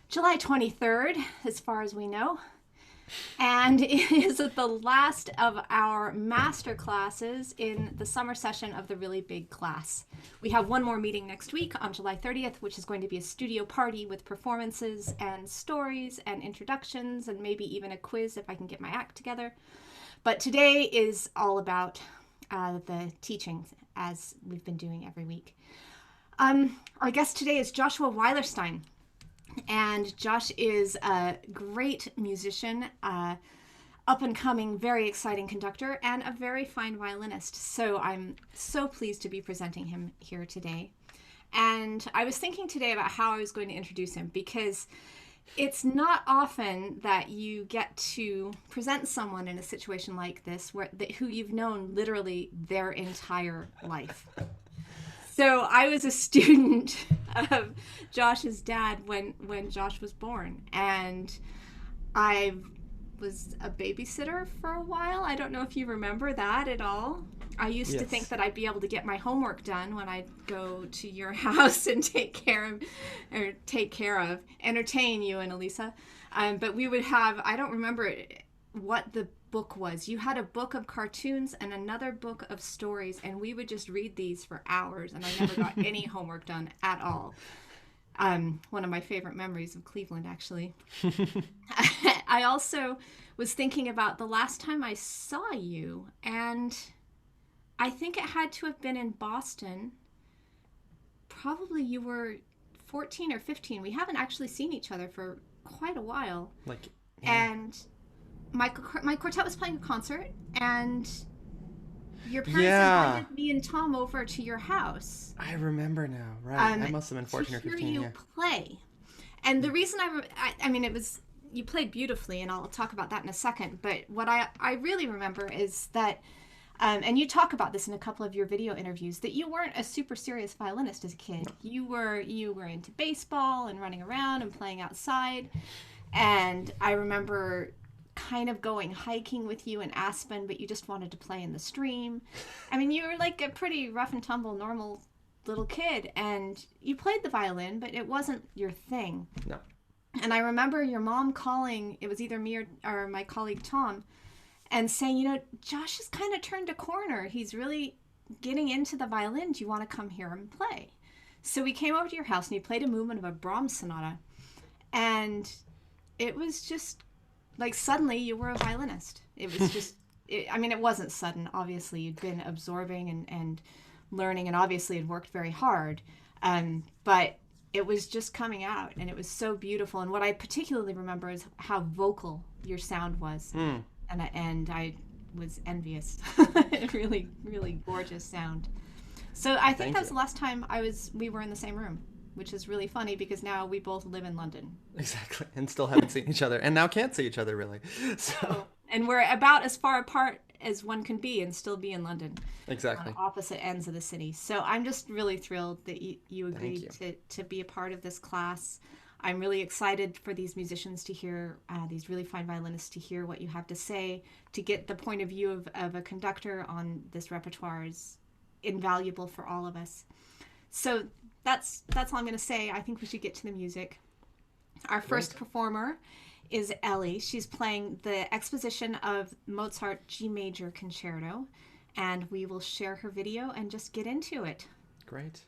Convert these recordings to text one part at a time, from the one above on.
July 23rd, as far as we know. And it is the last of our master classes in the summer session of the really big class. We have one more meeting next week on July 30th, which is going to be a studio party with performances and stories and introductions and maybe even a quiz if I can get my act together. But today is all about the teaching, as we've been doing every week. Our guest today is Joshua Weilerstein. And Josh is a great musician, up-and-coming, very exciting conductor, and a very fine violinist. So I'm so pleased to be presenting him here today. And I was thinking today about how I was going to introduce him, because it's not often that you get to present someone in a situation like this who you've known literally their entire life. So I was a student of Josh's dad when Josh was born, and I was a babysitter for a while. I don't know if you remember that at all. I used to think that I'd be able to get my homework done when I'd go to your house and entertain you and Elisa. But we would have, I don't remember what the book was. You had a book of cartoons and another book of stories, and we would just read these for hours, and I never got any homework done at all. One of my favorite memories of Cleveland, actually. I also was thinking about the last time I saw you, and I think it had to have been in Boston. Probably you were 14 or 15. We haven't actually seen each other for quite a while. And my quartet was playing a concert, and your parents invited me and Tom over to your house. I remember now, right? I must have been 14 or 15. To hear you play. And the reason I mean, it was, you played beautifully, and I'll talk about that in a second, but what I really remember is that, and you talk about this in a couple of your video interviews, that you weren't a super serious violinist as a kid. No. You were into baseball and running around and playing outside, and I remember kind of going hiking with you in Aspen, but you just wanted to play in the stream. I mean, you were like a pretty rough and tumble, normal little kid, and you played the violin, but it wasn't your thing. No. And I remember your mom calling, it was either me or my colleague Tom, and saying, Josh has kind of turned a corner. He's really getting into the violin. Do you want to come here and play? So we came over to your house, and you played a movement of a Brahms sonata, and it was just like suddenly you were a violinist. It was just, it wasn't sudden. Obviously, you'd been absorbing and learning, and obviously had worked very hard. But it was just coming out, and it was so beautiful. And what I particularly remember is how vocal your sound was. And I was envious. Really, really gorgeous sound. So I think that was the last time we were in the same room, which is really funny because now we both live in London. Exactly. And still haven't seen each other, and now can't see each other, really. So. And we're about as far apart as one can be and still be in London. Exactly. On opposite ends of the city. So I'm just really thrilled that you agreed to be a part of this class. I'm really excited for these musicians to hear, these really fine violinists to hear what you have to say, to get the point of view of a conductor on this repertoire is invaluable for all of us. So that's all I'm going to say. I think we should get to the music. Our first performer is Ellie. She's playing the exposition of Mozart G Major Concerto, and we will share her video and just get into it. Great.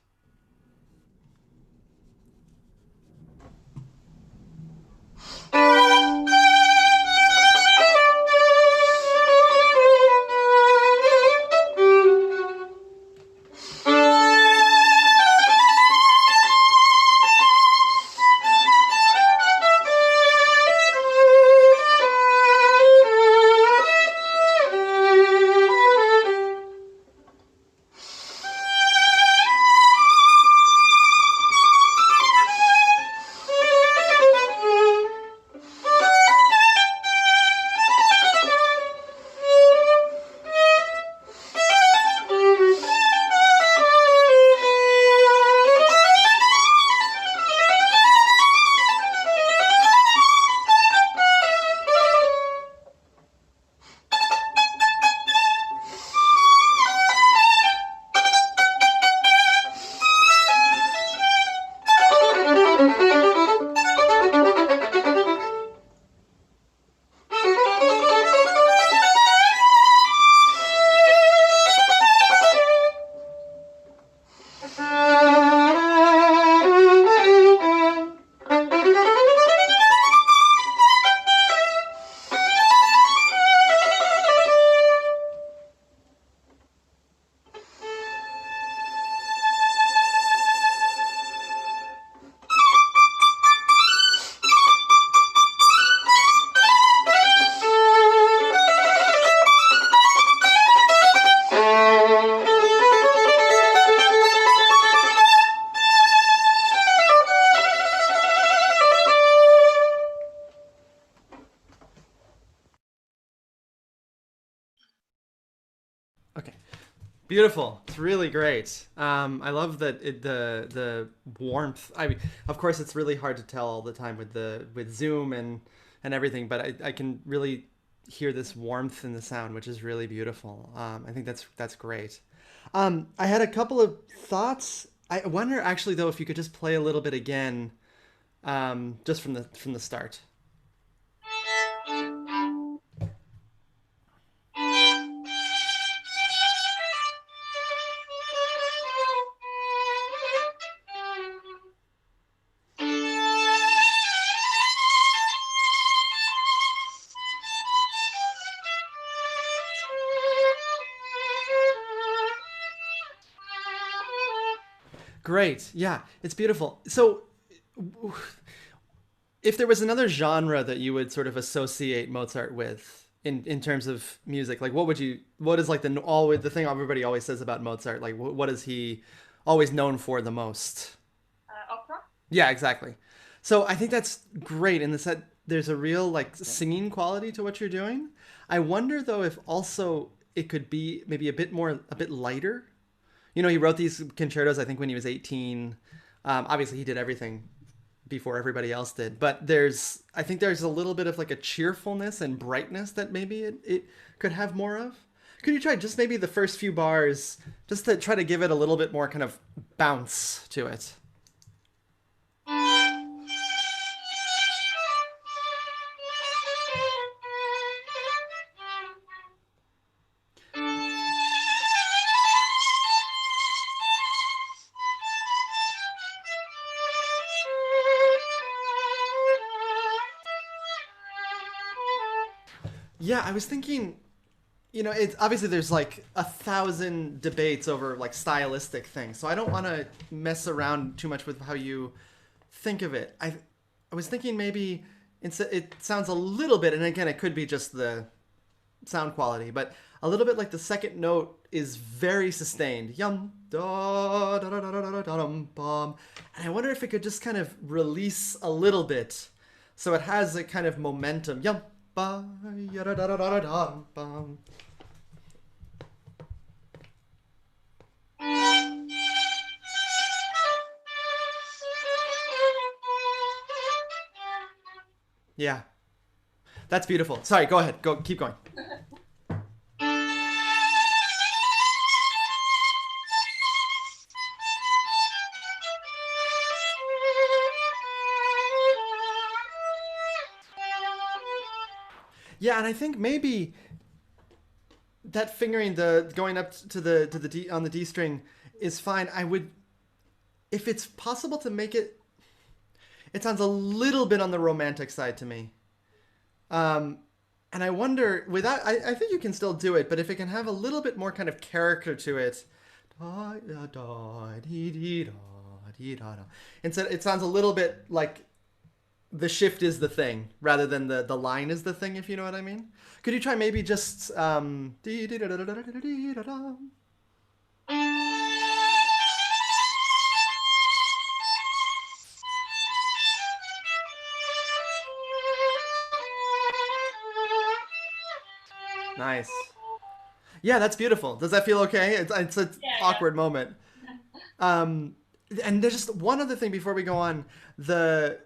Beautiful. It's really great. I love that the warmth. I mean, of course, it's really hard to tell all the time with Zoom and everything, but I can really hear this warmth in the sound, which is really beautiful. I think that's great. I had a couple of thoughts. I wonder actually though if you could just play a little bit again, just from the start. Great. Yeah, it's beautiful. So, if there was another genre that you would sort of associate Mozart with in terms of music, like what is like the thing everybody always says about Mozart? Like what is he always known for the most? Opera? Yeah, exactly. So I think that's great in the set. There's a real like singing quality to what you're doing. I wonder though if also it could be maybe a bit lighter. He wrote these concertos, I think, when he was 18. Obviously, he did everything before everybody else did. But I think there's a little bit of like a cheerfulness and brightness that maybe it could have more of. Could you try just maybe the first few bars, just to try to give it a little bit more kind of bounce to it? Yeah, I was thinking, it's obviously there's like 1,000 debates over like stylistic things, so I don't want to mess around too much with how you think of it. I was thinking maybe it sounds a little bit, and again, it could be just the sound quality, but a little bit like the second note is very sustained. Yum da da da da da da da dum bum. And I wonder if it could just kind of release a little bit, so it has a kind of momentum. Yum ba ya da da da da da dum bum. Yeah, that's beautiful. Sorry, go ahead. Keep going. Yeah, and I think maybe that fingering the going up to the D on the D string is fine. I would, if it's possible to make it. It sounds a little bit on the romantic side to me. Um, and I wonder, I think you can still do it, but if it can have a little bit more kind of character to it, instead it sounds a little bit like the shift is the thing rather than the line is the thing, if you know what I mean. Could you try maybe just nice. Yeah, that's beautiful. Does that feel okay? It's an awkward moment. Um, and there's just one other thing before we go on. The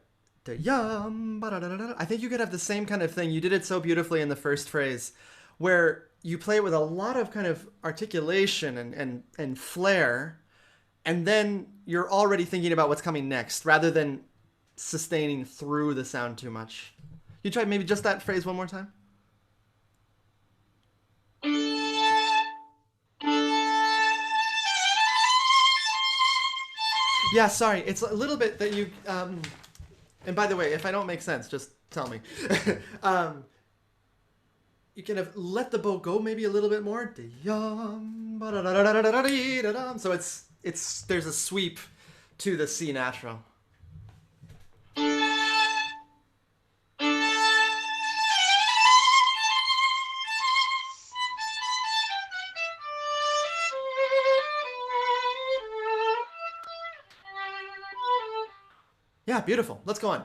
yum. I think you could have the same kind of thing. You did it so beautifully in the first phrase, where you play it with a lot of kind of articulation and flair, and then you're already thinking about what's coming next, rather than sustaining through the sound too much. You try maybe just that phrase one more time. Yeah, sorry. It's a little bit that you. And by the way, if I don't make sense, just tell me. um, you can have let the bow go maybe a little bit more. So it's there's a sweep to the C natural. Yeah, beautiful. Let's go on.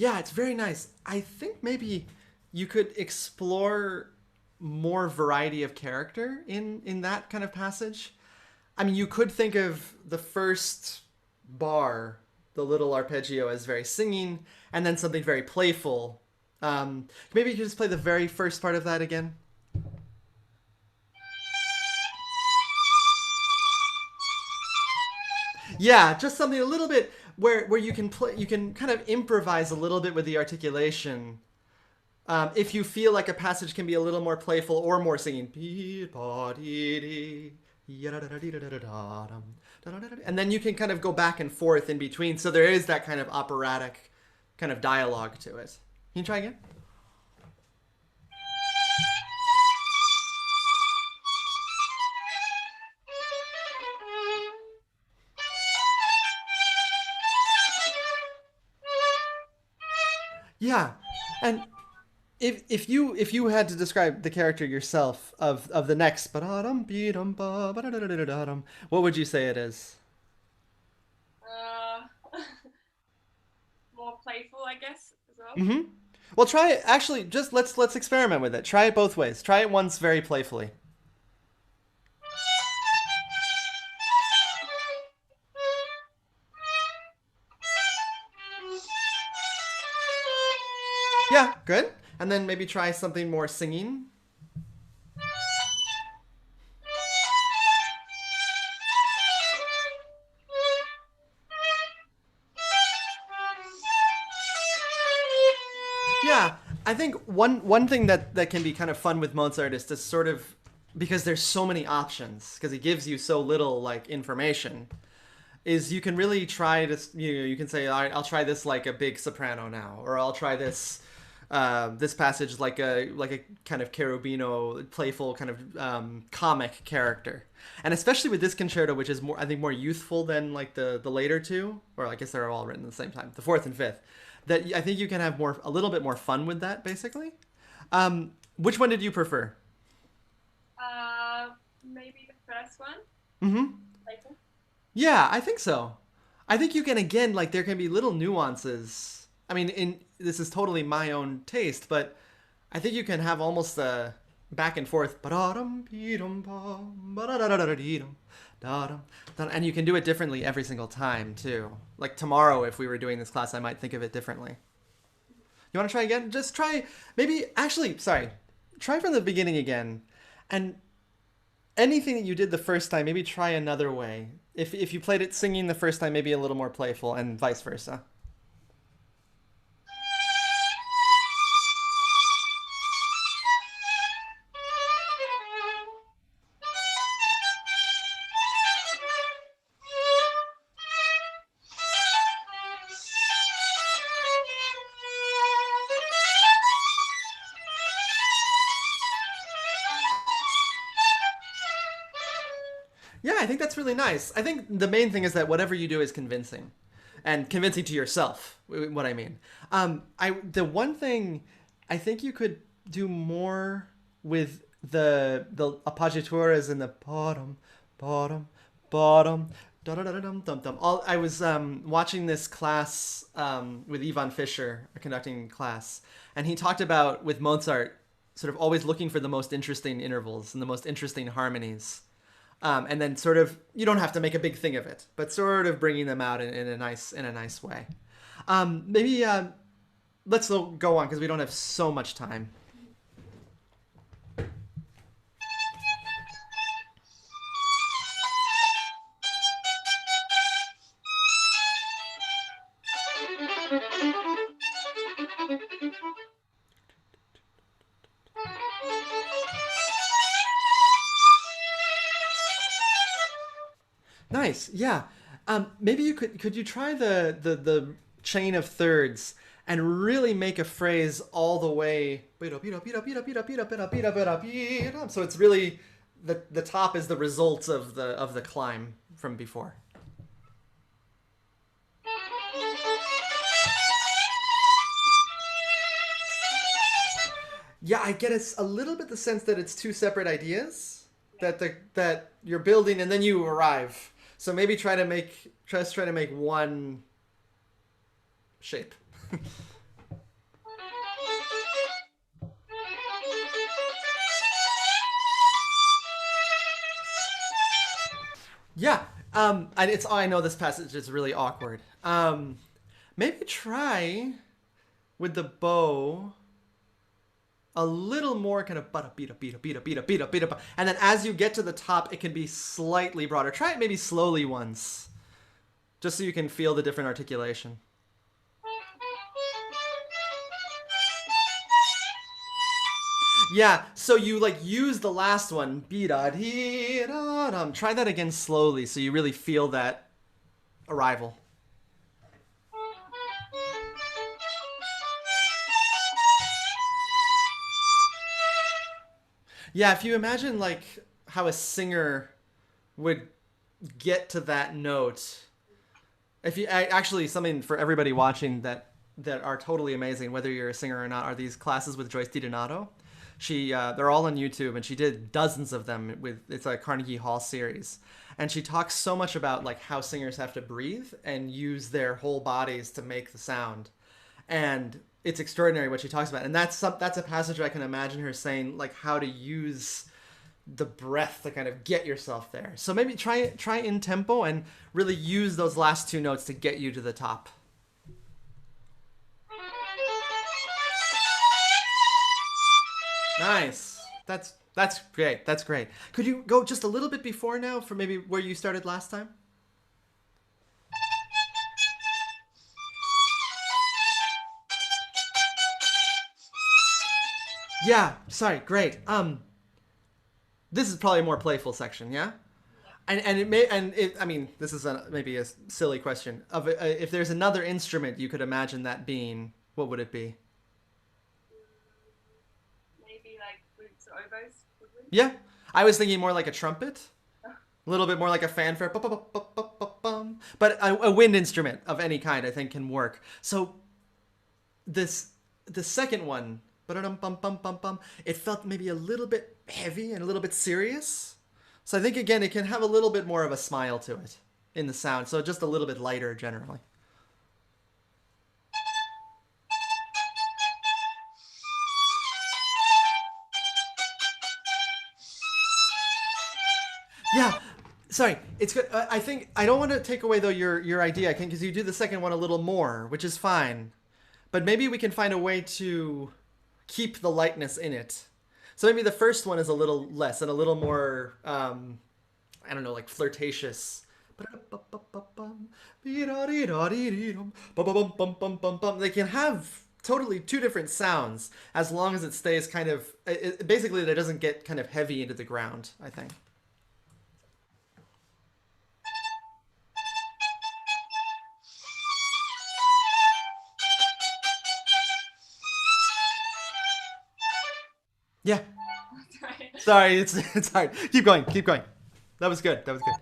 Yeah, it's very nice. I think maybe you could explore more variety of character in that kind of passage. I mean, you could think of the first bar, the little arpeggio, as very singing, and then something very playful. Maybe you could just play the very first part of that again. Yeah, just something a little bit where you can play, you can kind of improvise a little bit with the articulation. If you feel like a passage can be a little more playful or more singing, and then you can kind of go back and forth in between. So there is that kind of operatic kind of dialogue to it. Can you try again? Yeah, and if you had to describe the character yourself of the next, what would you say it is? Uh, more playful, I guess, as well. Mm-hmm. Well, try it. Actually, just let's experiment with it. Try it both ways. Try it once very playfully. Yeah, good. And then maybe try something more singing. Yeah, I think one thing that can be kind of fun with Mozart is to sort of, because there's so many options, because he gives you so little like information, is you can really try to, you can say, all right, I'll try this like a big soprano now, or I'll try this this passage like a kind of cherubino, playful kind of comic character. And especially with this concerto, which is more, I think, more youthful than like the later two, or I guess they're all written at the same time, the fourth and fifth. That I think you can have a little bit more fun with that, basically. Which one did you prefer? Maybe the first one. Mm-hmm. Later. Yeah, I think so. I think you can, again, like, there can be little nuances. I mean, this is totally my own taste, but I think you can have almost a back and forth, and you can do it differently every single time too. Like tomorrow, if we were doing this class, I might think of it differently. You want to try again? Just try, maybe, actually, sorry, try from the beginning again, and anything that you did the first time, maybe try another way. If you played it singing the first time, maybe a little more playful, and vice versa. Yeah, I think that's really nice. I think the main thing is that whatever you do is convincing, and convincing to yourself. What I mean, the one thing I think you could do more with the appoggiaturas and the bottom, bottom. Dum. All I was watching this class with Ivan Fischer, a conducting class, and he talked about with Mozart, sort of always looking for the most interesting intervals and the most interesting harmonies. And then sort of, you don't have to make a big thing of it, but sort of bringing them out in a nice way. Maybe let's go on because we don't have so much time. Nice, yeah. Maybe you could you try the chain of thirds and really make a phrase all the way. So it's really the top is the results of the climb from before. Yeah, I get a little bit the sense that it's two separate ideas that you're building and then you arrive. So maybe try to make one shape. Yeah. And it's I know this passage is really awkward. Maybe try with the bow a little more kind of bida, and then as you get to the top, it can be slightly broader. Try it maybe slowly once, just so you can feel the different articulation. Yeah, so you like use the last one, try that again slowly, so you really feel that arrival. Yeah, if you imagine like how a singer would get to that note, if you actually something for everybody watching that are totally amazing, whether you're a singer or not, are these classes with Joyce DiDonato. They're all on YouTube, and she did dozens of them it's a Carnegie Hall series, and she talks so much about like how singers have to breathe and use their whole bodies to make the sound, and it's extraordinary what she talks about. And that's a passage I can imagine her saying, like how to use the breath to kind of get yourself there. So maybe try in tempo and really use those last two notes to get you to the top. Nice. That's great. That's great. Could you go just a little bit before now for maybe where you started last time? Yeah, sorry, great. This is probably a more playful section, yeah? I mean, this is maybe a silly question. If there's another instrument you could imagine that being, what would it be? Maybe like flutes or oboes. Yeah, I was thinking more like a trumpet, a little bit more like a fanfare, ba-ba-ba-ba-ba-ba-bum. But a wind instrument of any kind I think can work. So the second one, ba-da-dum-bum-bum-bum-bum, it felt maybe a little bit heavy and a little bit serious. So I think again it can have a little bit more of a smile to it in the sound. So just a little bit lighter generally. Yeah, sorry. It's good. I think I don't want to take away though your idea. I can because you do the second one a little more, which is fine. But maybe we can find a way to keep the lightness in it. So maybe the first one is a little less and a little more, I don't know, like flirtatious. They can have totally two different sounds as long as it stays kind of, basically that it doesn't get kind of heavy into the ground, I think. Yeah. Sorry, it's hard. Keep going, keep going. That was good. That was good.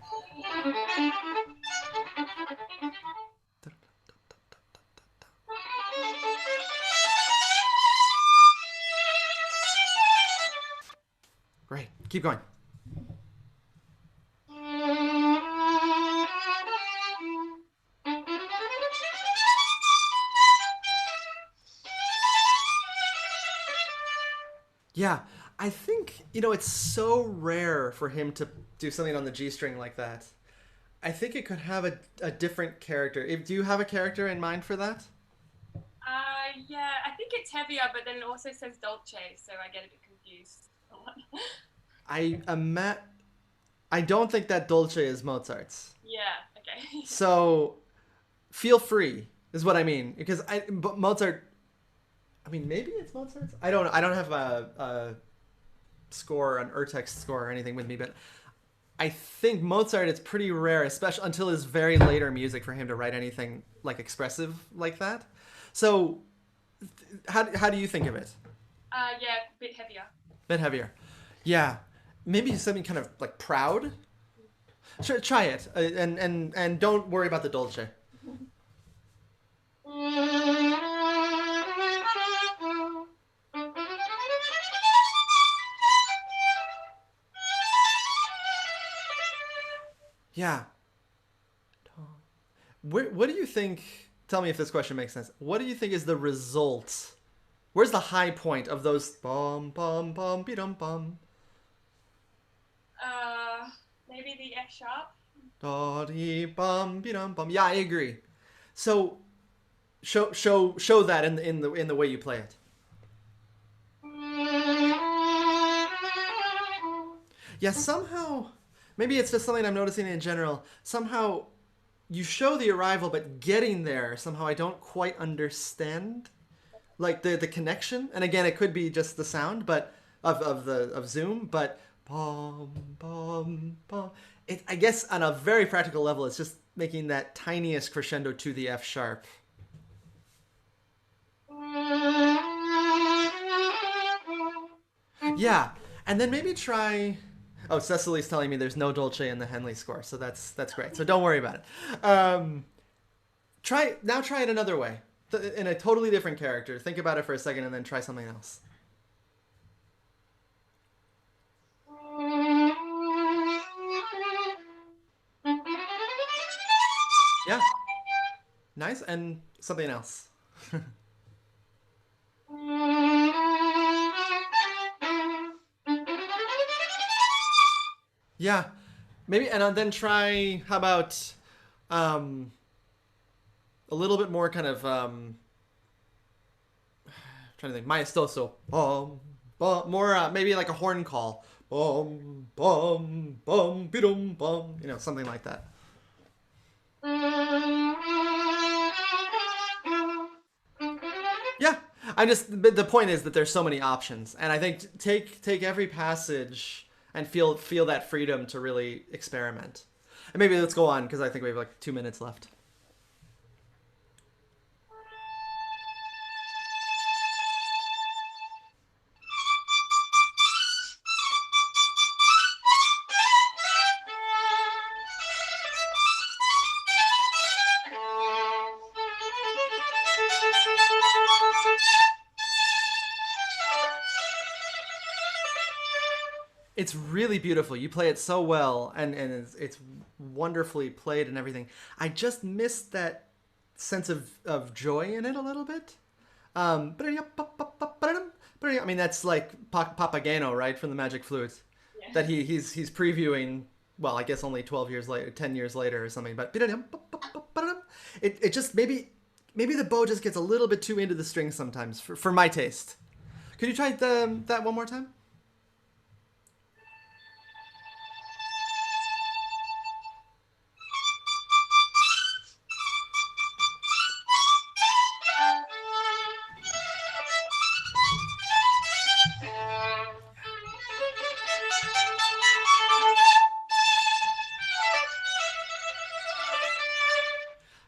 Great. Keep going. Yeah, I think, it's so rare for him to do something on the G string like that. I think it could have a different character. Do you have a character in mind for that? Yeah, I think it's heavier, but then it also says dolce, so I get a bit confused. I don't think that dolce is Mozart's. Yeah, okay. So feel free is what I mean, because but Mozart. I mean, maybe it's Mozart's. I don't know. I don't have a score, an Urtext score or anything with me, but I think Mozart, it's pretty rare, especially until his very later music, for him to write anything like expressive like that. So how do you think of it? Yeah, a bit heavier. Bit heavier. Yeah. Maybe something kind of like proud. Sure, try it. And don't worry about the dolce. Yeah. What do you think? Tell me if this question makes sense. What do you think is the result? Where's the high point of those bum bum bum bum bum? Maybe the F sharp. Da dee bum be dum bum. Yeah, I agree. So show that in the way you play it. Yeah, somehow maybe it's just something I'm noticing in general. Somehow you show the arrival, but getting there somehow I don't quite understand, like the connection. And again, it could be just the sound, but of Zoom. But bum bum bum. I guess on a very practical level, it's just making that tiniest crescendo to the F sharp. Yeah, and then maybe try. Oh, Cecily's telling me there's no Dolce in the Henley score, so that's great. So don't worry about it. Try it another way, in a totally different character. Think about it for a second, and then try something else. Yeah, nice, and something else. Yeah, maybe, and then try. How about um, a little bit more kind of trying to think maestoso, more maybe like a horn call, bum bum bum bidum bum, something like that. Yeah, but the point is that there's so many options, and I think take every passage and feel that freedom to really experiment. And maybe let's go on because I think we have like 2 minutes left. It's really beautiful. You play it so well, and it's wonderfully played and everything. I just missed that sense of joy in it a little bit. I mean, that's like Papageno, right, from the Magic Flute, Yeah. that he's previewing. Well, I guess only 12 years later, 10 years later, or something. But it just maybe the bow just gets a little bit too into the strings sometimes for my taste. Could you try that one more time?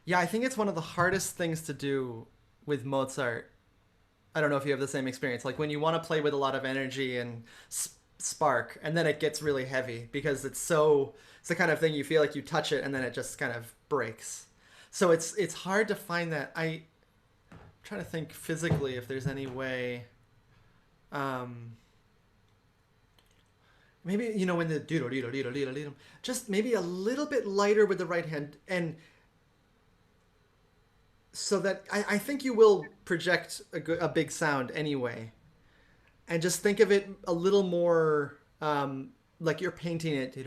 Yeah, I think it's one of the hardest things to do with Mozart. I don't know if you have the same experience. Like when you want to play with a lot of energy and spark, and then it gets really heavy because it's the kind of thing you feel like you touch it and then it just kind of breaks. So it's hard to find that. I'm trying to think physically if there's any way. Maybe when the just maybe a little bit lighter with the right hand, and so that I think you will project a big sound anyway, and just think of it a little more like you're painting it,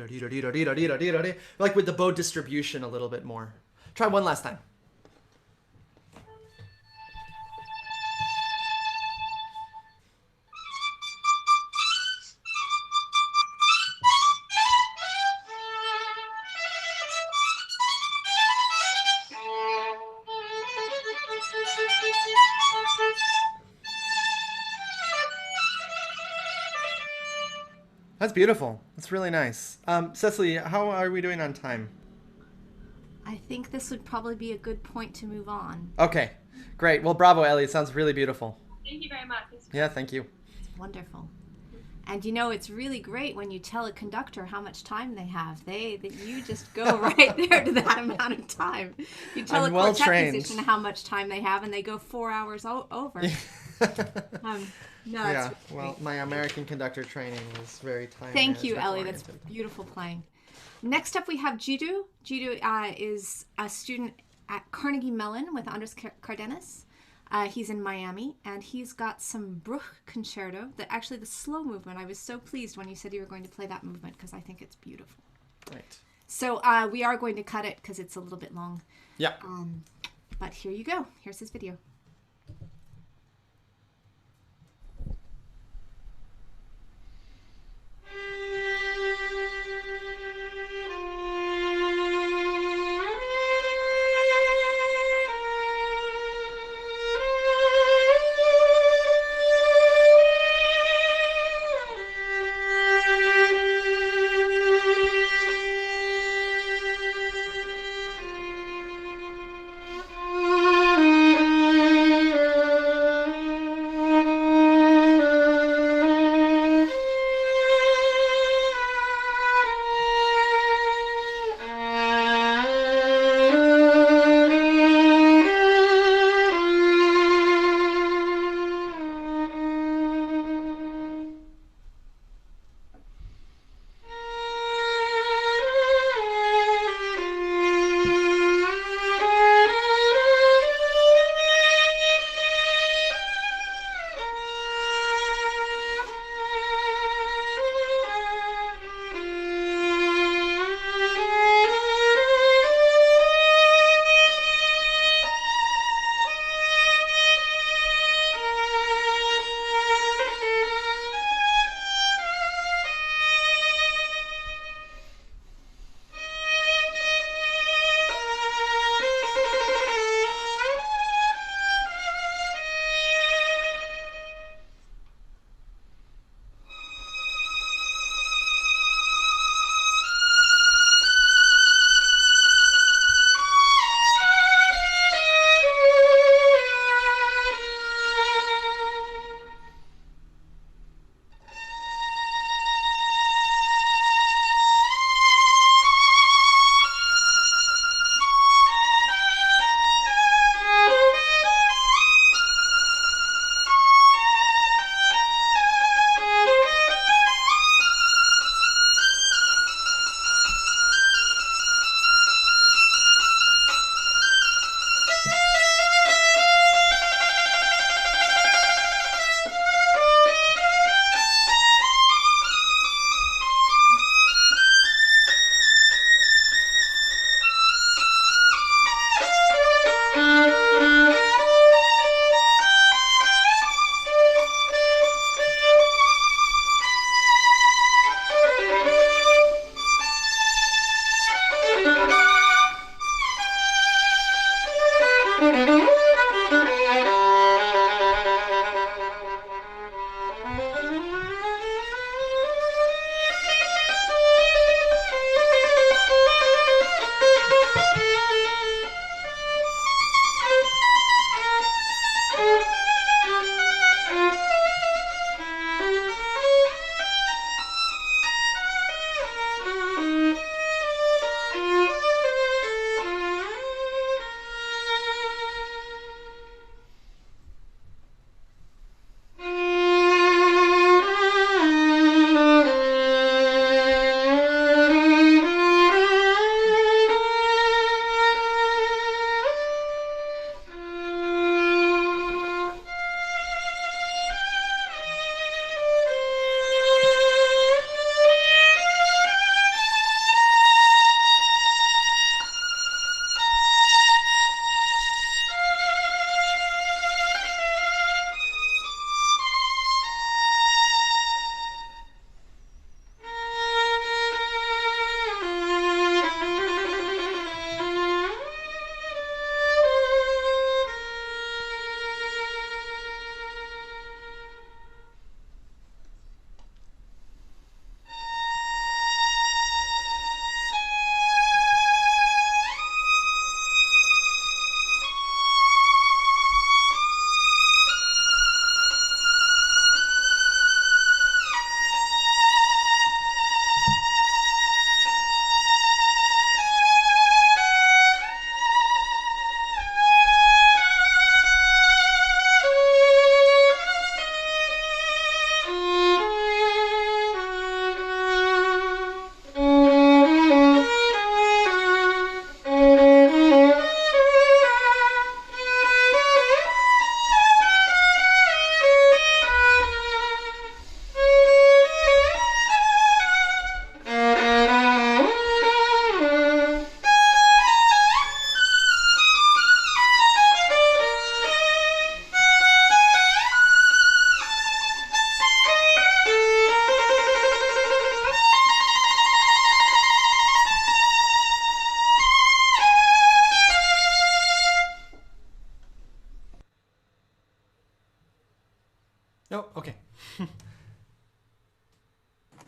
like with the bow distribution a little bit more. Try one last time. That's beautiful. That's really nice. Cecily, how are we doing on time? I think this would probably be a good point to move on. Okay, great. Well, bravo, Ellie. It sounds really beautiful. Thank you very much. Yeah, thank you. It's wonderful. And it's really great when you tell a conductor how much time they have. You just go right there to that amount of time. You tell I'm a well quartet trained. musician how much time they have, and they go 4 hours over. No, Yeah, it's well, great. my American conductor training was very time Thank you, management Ellie. That's oriented. beautiful playing. Next up, we have Jiddu. Jiddu is a student at Carnegie Mellon with Anders Cardenas. He's in Miami, and he's got some Bruch concerto. The slow movement. I was so pleased when you said you were going to play that movement because I think it's beautiful. Right. So we are going to cut it because it's a little bit long. Yeah. But here you go. Here's his video.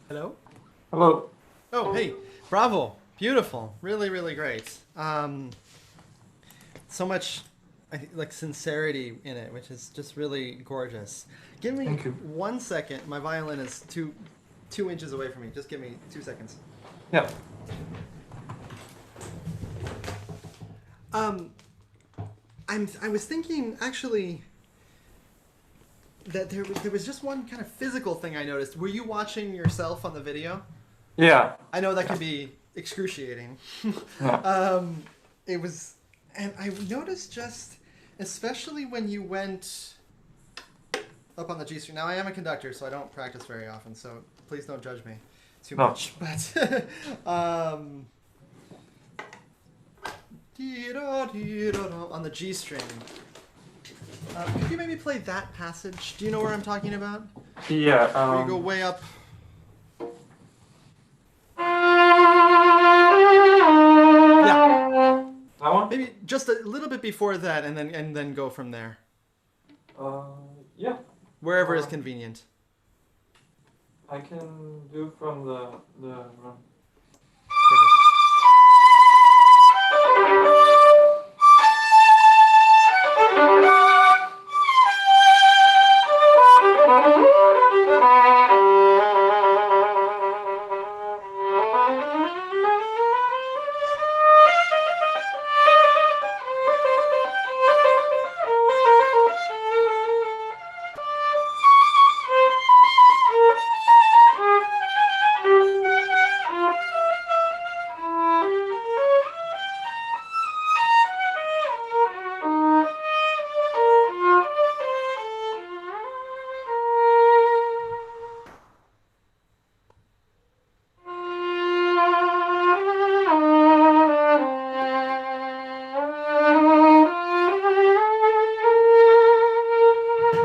Hello? Hello. Oh, hey. Bravo. Beautiful. Really, really great. So much like sincerity in it, which is just really gorgeous. Give me Thank you. 1 second. My violin is two inches away from me. Just give me 2 seconds. Yeah. I was thinking actually that there was just one kind of physical thing I noticed. Were you watching yourself on the video? Yeah. I know that can be excruciating. Yeah. It was, and I noticed just, especially when you went up on the G string. Now I am a conductor, so I don't practice very often. So please don't judge me too No. much. But on the G string. Could you maybe play that passage? Do you know where I'm talking about? Yeah. Where you go way up. Yeah. That one? Maybe just a little bit before that, and then go from there. Yeah. Wherever is convenient. I can do from the run. Perfect.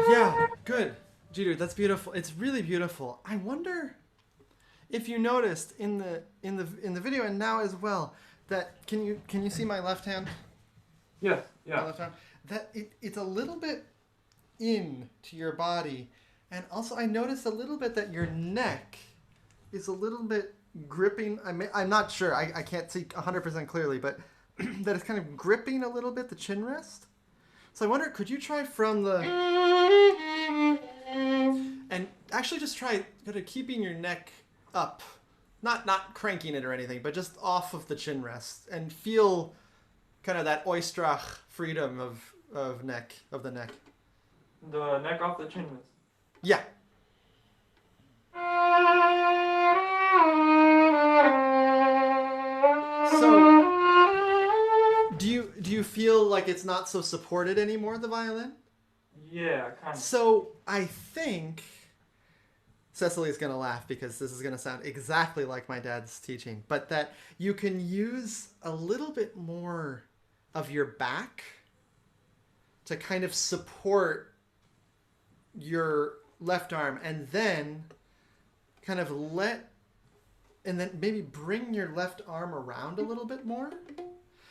Yeah, good. Jiddu, that's beautiful. It's really beautiful. I wonder if you noticed in the video and now as well that can you see my left hand? Yes. My Yeah. left arm. That it's a little bit in to your body, and also I noticed a little bit that your neck is a little bit gripping. I'm not sure. I can't see 100% clearly, but that it's kind of gripping a little bit the chin rest. So I wonder, could you try from the and actually just try kind of keeping your neck up, not cranking it or anything, but just off of the chin rest, and feel kind of that Oistrach freedom of the neck. The neck off the chin rest. Yeah. So, do you feel like it's not so supported anymore, the violin? Yeah, kind of. So I think Cecily is gonna laugh because this is gonna sound exactly like my dad's teaching, but that you can use a little bit more of your back to kind of support your left arm, and then kind of and then maybe bring your left arm around a little bit more.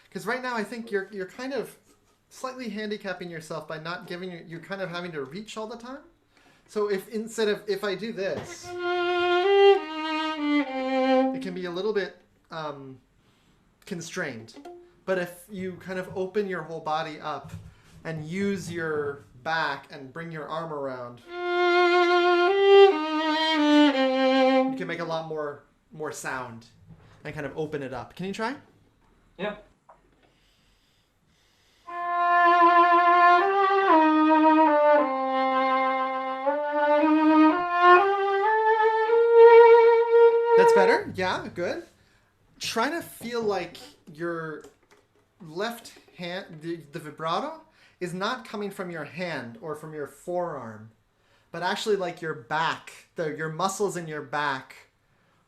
Because right now I think you're kind of slightly handicapping yourself by not giving you're kind of having to reach all the time. So if I do this, it can be a little bit constrained. But if you kind of open your whole body up and use your back and bring your arm around, you can make a lot more sound and kind of open it up. Can you try? Yeah. That's better? Yeah, good. Try to feel like your left hand, the vibrato, is not coming from your hand or from your forearm, but actually like your back, your muscles in your back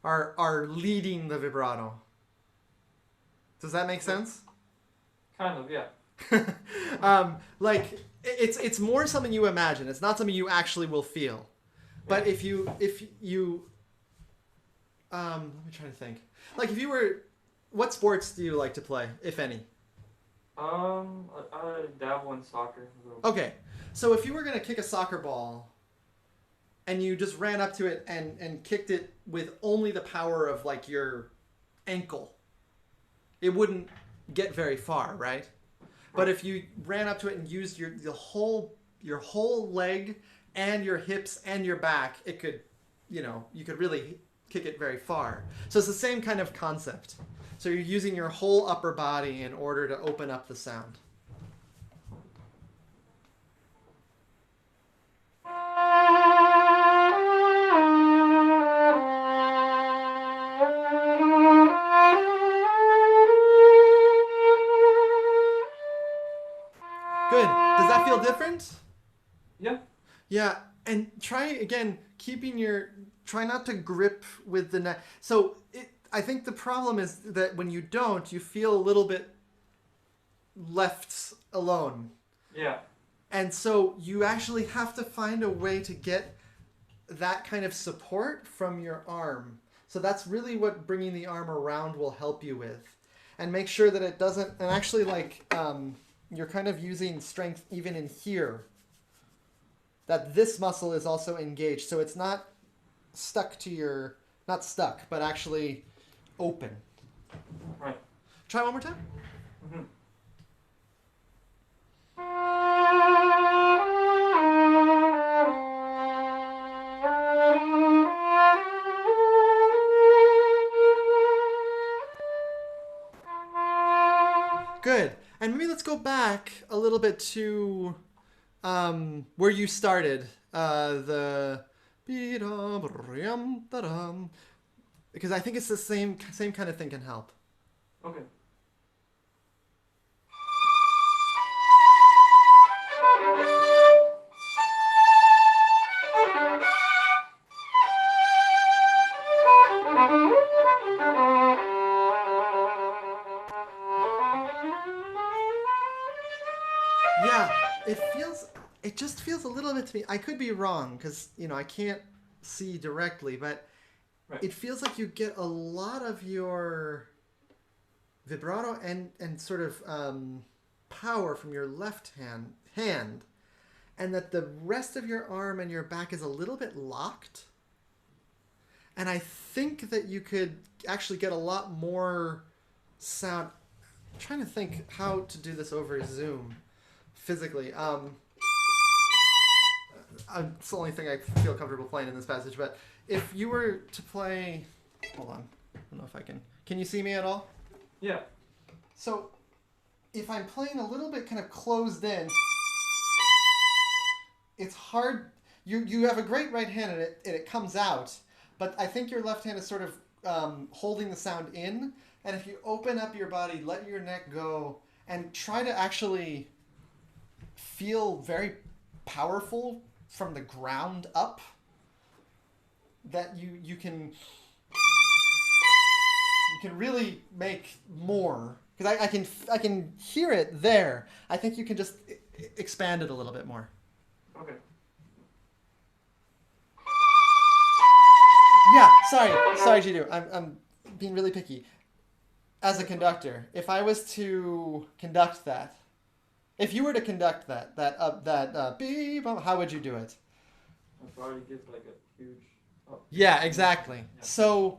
are leading the vibrato. Does that make sense? Kind of, yeah. Like it's more something you imagine. It's not something you actually will feel. But if you let me try to think. Like if you were, what sports do you like to play, if any? I dabble in soccer a little. Okay, so if you were gonna kick a soccer ball, and you just ran up to it and kicked it with only the power of like your ankle, it wouldn't get very far, right? But if you ran up to it and used your whole leg and your hips and your back, it could, you could really kick it very far. So it's the same kind of concept. So you're using your whole upper body in order to open up the sound. Good. Does that feel different? Yeah. Yeah, and try again, try not to grip with the neck. So I think the problem is that when you don't, you feel a little bit left alone. Yeah. And so you actually have to find a way to get that kind of support from your arm. So that's really what bringing the arm around will help you with. And make sure that it doesn't, and actually you're kind of using strength even in here. That this muscle is also engaged. So it's not stuck to not stuck, but actually open. Right. Try one more time. Mm-hmm. Good. And maybe let's go back a little bit to where you started. Because I think it's the same kind of thing can help. Okay. Yeah, it just feels a little bit to me. I could be wrong because, I can't see directly, but Right. it feels like you get a lot of your vibrato and sort of power from your left hand, and that the rest of your arm and your back is a little bit locked. And I think that you could actually get a lot more sound. I'm trying to think how to do this over Zoom physically. It's the only thing I feel comfortable playing in this passage, but if you were to play... Hold on. I don't know if I can... Can you see me at all? Yeah. So, if I'm playing a little bit kind of closed in, it's hard... You have a great right hand and it comes out, but I think your left hand is sort of holding the sound in, and if you open up your body, let your neck go, and try to actually feel very powerful from the ground up, that you can really make more, because I can hear it there. I think you can just expand it a little bit more. Okay. Yeah, sorry, Jiddu. I'm being really picky. As a conductor, if I was to conduct that, if you were to conduct that beep, how would you do it? I'd probably give like a huge. Oh. Yeah, exactly. Yeah. So,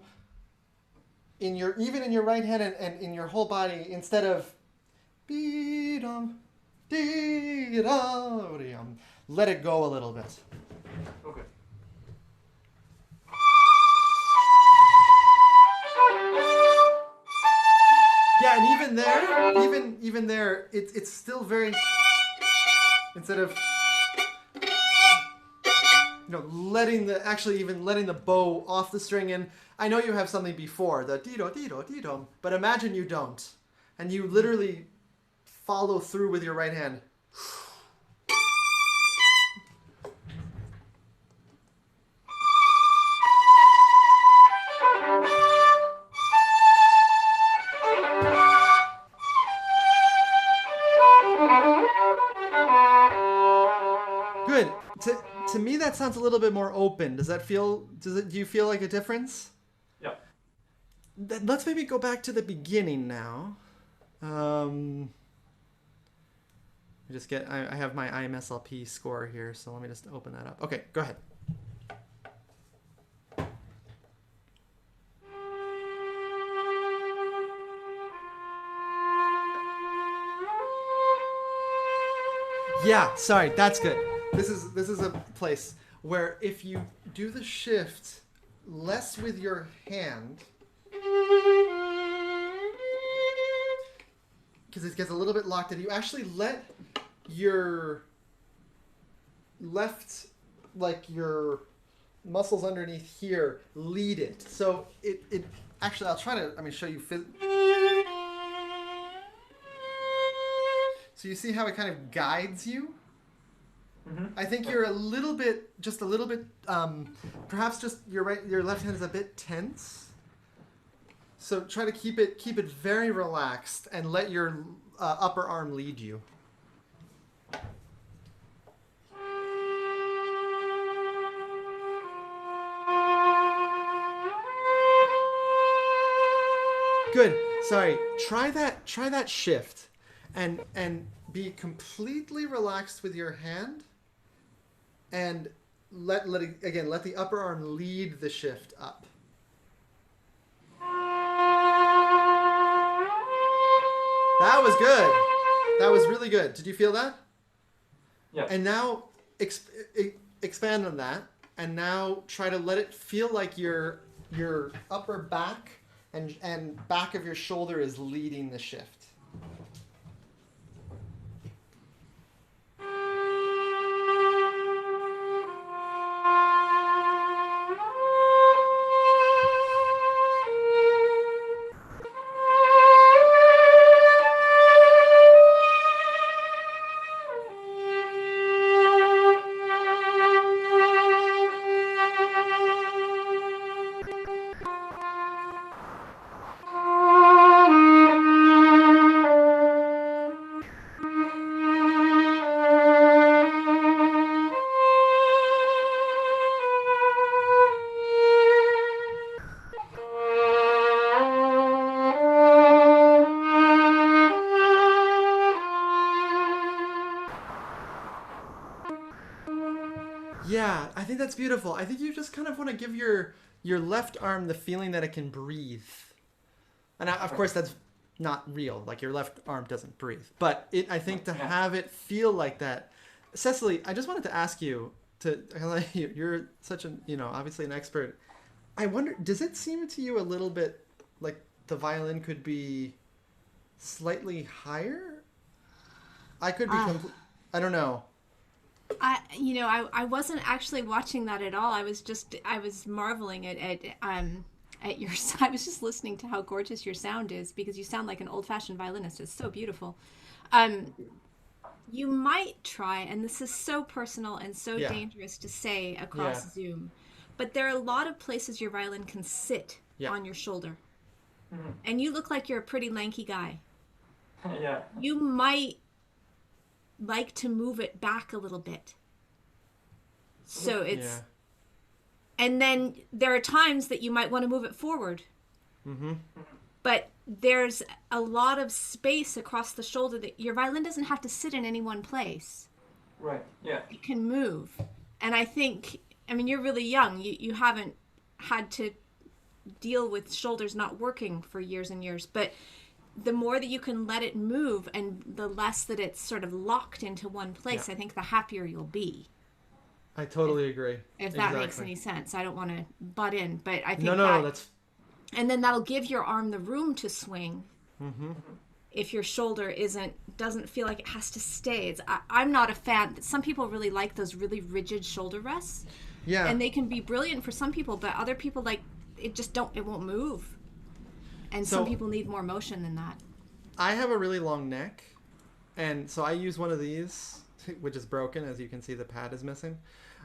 even in your right hand and in your whole body, instead of be-dum, dee-dum, let it go a little bit. Okay. Yeah, and even there, it's still very, instead of letting the bow off the string. And I know you have something before the dee-do, dee-do, dee-dum, but imagine you don't, and you literally follow through with your right hand. Good. To me, that sounds a little bit more open. Do you feel like a difference? Yeah. Let's maybe go back to the beginning now. I have my IMSLP score here, so let me just open that up. Okay, go ahead. Yeah, sorry, that's good. This is a place where if you do the shift less with your hand, because it gets a little bit locked in, you actually let your left, like your muscles underneath here, lead it. So it actually, I'll try to, show you. So you see how it kind of guides you? Mm-hmm. I think you're just a little bit, perhaps just your left hand is a bit tense. So try to keep it very relaxed and let your upper arm lead you. Good. Sorry. Try that shift, and be completely relaxed with your hand, and let the upper arm lead the shift up. That was good. That was really good. Did you feel that? Yeah. And now expand on that, and now try to let it feel like your upper back and back of your shoulder is leading the shift. Yeah, I think that's beautiful. I think you just kind of want to give your left arm the feeling that it can breathe. And of course, that's not real. Like, your left arm doesn't breathe. But I think to have it feel like that. Cecily, I just wanted to ask you, you're such an, obviously an expert. I wonder, does it seem to you a little bit like the violin could be slightly higher? I could be I don't know. I wasn't actually watching that at all. I was marveling at your. I was just listening to how gorgeous your sound is, because you sound like an old-fashioned violinist. It's so beautiful. You might try, and this is so personal and so dangerous to say across Zoom, but there are a lot of places your violin can sit on your shoulder, and you look like you're a pretty lanky guy. Yeah. You might like to move it back a little bit. So it's... And then there are times that you might want to move it forward. Mm-hmm. But there's a lot of space across the shoulder that your violin doesn't have to sit in any one place. Right, yeah. It can move. And I think, you're really young. You haven't had to deal with shoulders not working for years and years. But the more that you can let it move, and the less that it's sort of locked into one place, I think the happier you'll be. I totally agree. If that makes any sense. I don't want to butt in, but I think no, that's... And then that'll give your arm the room to swing. Mm-hmm. If your shoulder doesn't feel like it has to stay. I'm not a fan. Some people really like those really rigid shoulder rests. Yeah. And they can be brilliant for some people, but other people, like, it won't move. And some people need more motion than that. I have a really long neck, and so I use one of these, which is broken. As you can see, the pad is missing.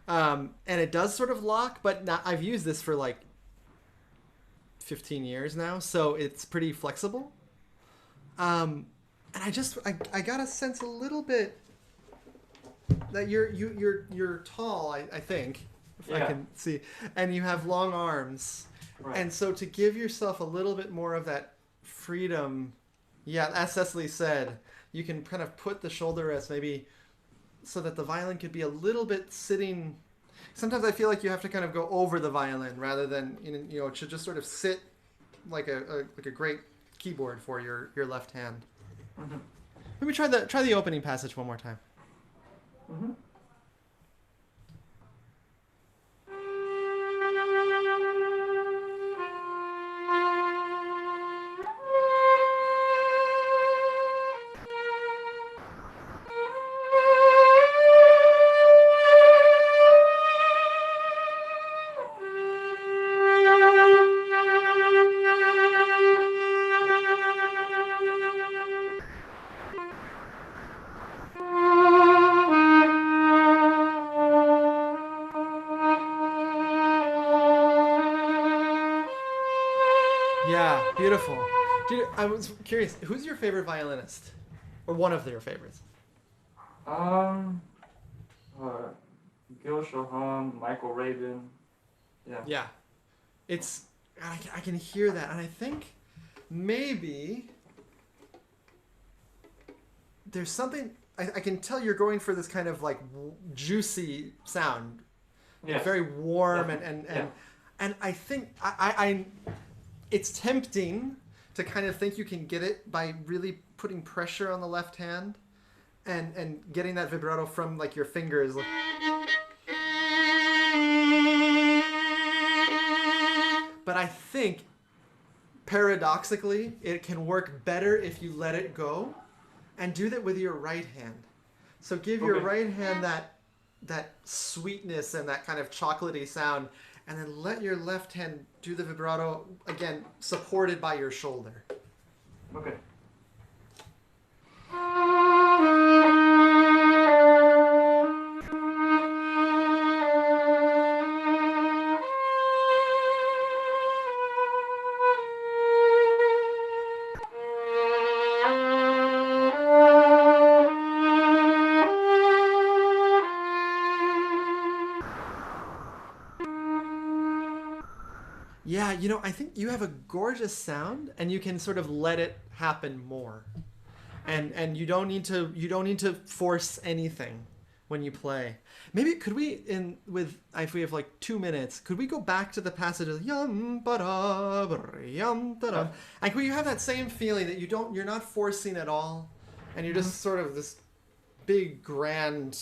And it does sort of lock, but I've used this for like 15 years now, so it's pretty flexible. And I got a sense a little bit that you're tall, I think, if I can see, and you have long arms. Right. And so to give yourself a little bit more of that freedom, as Cecily said, you can kind of put the shoulder rest maybe so that the violin could be a little bit sitting. Sometimes I feel like you have to kind of go over the violin rather than, it should just sort of sit like a great keyboard for your left hand. Mm-hmm. Let me try the opening passage one more time. Mm-hmm. Yeah, beautiful. Dude, I was curious, who's your favorite violinist? Or one of your favorites? Um, Gil Shohan, Michael Rabin. Yeah. Yeah. It's, I can hear that, and I think maybe there's something, I can tell you're going for this kind of like juicy sound. Yeah. Very warm Yeah. and and I think I it's tempting to kind of think you can get it by really putting pressure on the left hand and getting that vibrato from like your fingers. But I think paradoxically it can work better if you let it go and do that with your right hand. So give your Okay. right hand that sweetness and that kind of chocolatey sound, and then let your left hand do the vibrato, again, supported by your shoulder. Okay. Yeah, you know, I think you have a gorgeous sound, and you can sort of let it happen more. And you don't need to force anything when you play. Maybe could we if we have like 2 minutes, could we go back to the passage of yum ba da yum da da, and could you have that same feeling that you're not forcing at all, and you're just sort of this big grand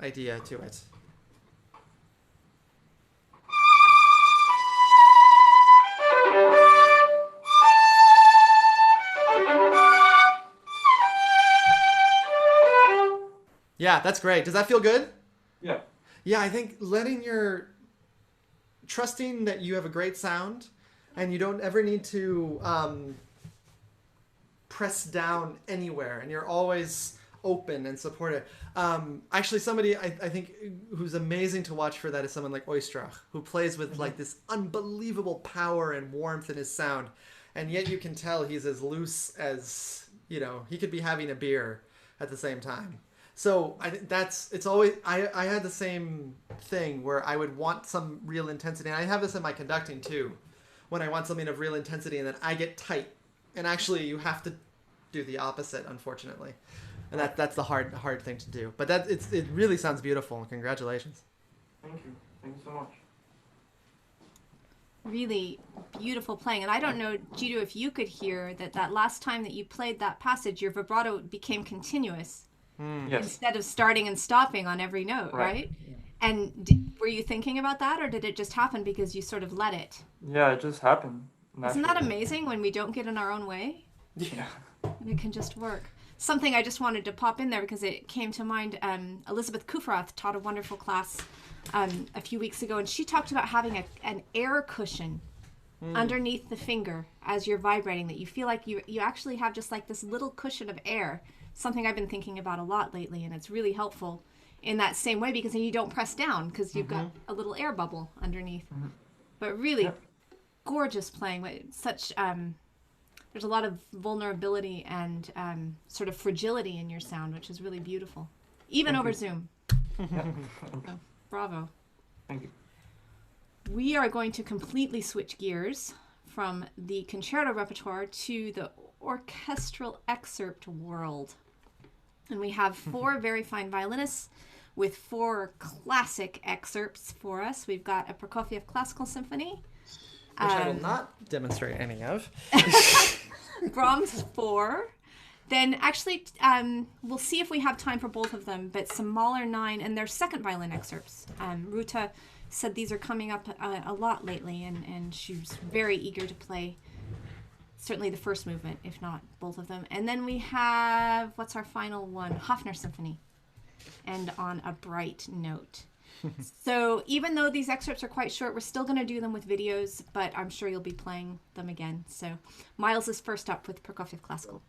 idea to it. Yeah, that's great. Does that feel good? Yeah. Yeah, I think trusting that you have a great sound and you don't ever need to press down anywhere, and you're always open and supportive. Actually, somebody I think who's amazing to watch for that is someone like Oistrach, who plays with like this unbelievable power and warmth in his sound, and yet you can tell he's as loose as, you know, he could be having a beer at the same time. So I think it's always, I had the same thing where I would want some real intensity. And I have this in my conducting too, when I want something of real intensity and then I get tight. And actually you have to do the opposite, unfortunately. And that's the hard thing to do. But it really sounds beautiful. Congratulations. Thank you. Thank you so much. Really beautiful playing. And I don't know, Jiddu, if you could hear that last time that you played that passage, your vibrato became continuous. Yes. Instead of starting and stopping on every note, right? And were you thinking about that, or did it just happen because you sort of let it? Yeah, it just happened. Isn't that naturally. amazing when we don't get in our own way? Yeah. And it can just work. Something I just wanted to pop in there because it came to mind. Elizabeth Kufrath taught a wonderful class a few weeks ago, and she talked about having an air cushion underneath the finger as you're vibrating, that you feel like you actually have just like this little cushion of air. Something I've been thinking about a lot lately, and it's really helpful in that same way because then you don't press down because you've got a little air bubble underneath. But really gorgeous playing. Such there's a lot of vulnerability and sort of fragility in your sound, which is really beautiful, even over Zoom. So, bravo. Thank you. We are going to completely switch gears from the concerto repertoire to the orchestral excerpt world. And we have 4 very fine violinists with 4 classic excerpts for us. We've got a Prokofiev classical symphony, Which I will not demonstrate any of. Brahms 4, Then actually, we'll see if we have time for both of them, but some Mahler 9 and their second violin excerpts. Rūta said these are coming up a lot lately, and she's very eager to play certainly the first movement, if not both of them. And then we have, what's our final one? Hofner Symphony. And on a bright note. So even though these excerpts are quite short, we're still going to do them with videos, but I'm sure you'll be playing them again. So Myles is first up with Prokofiev Classical.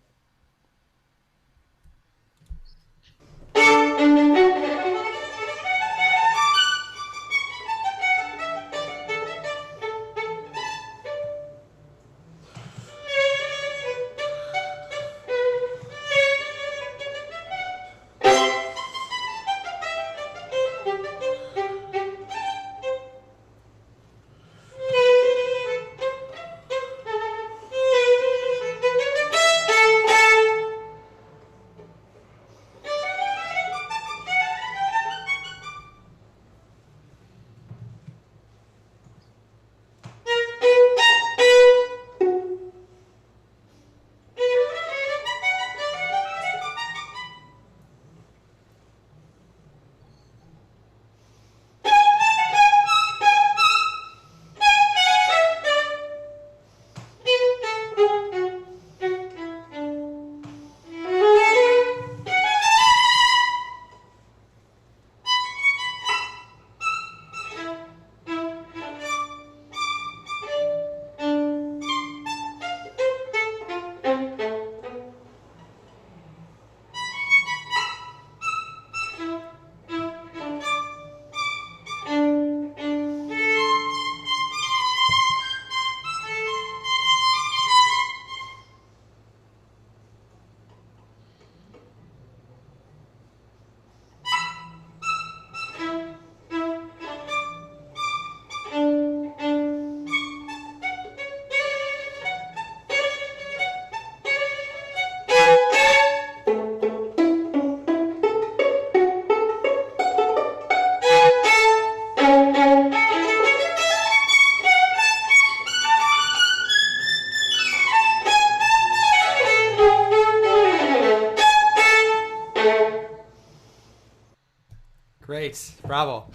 Great, bravo.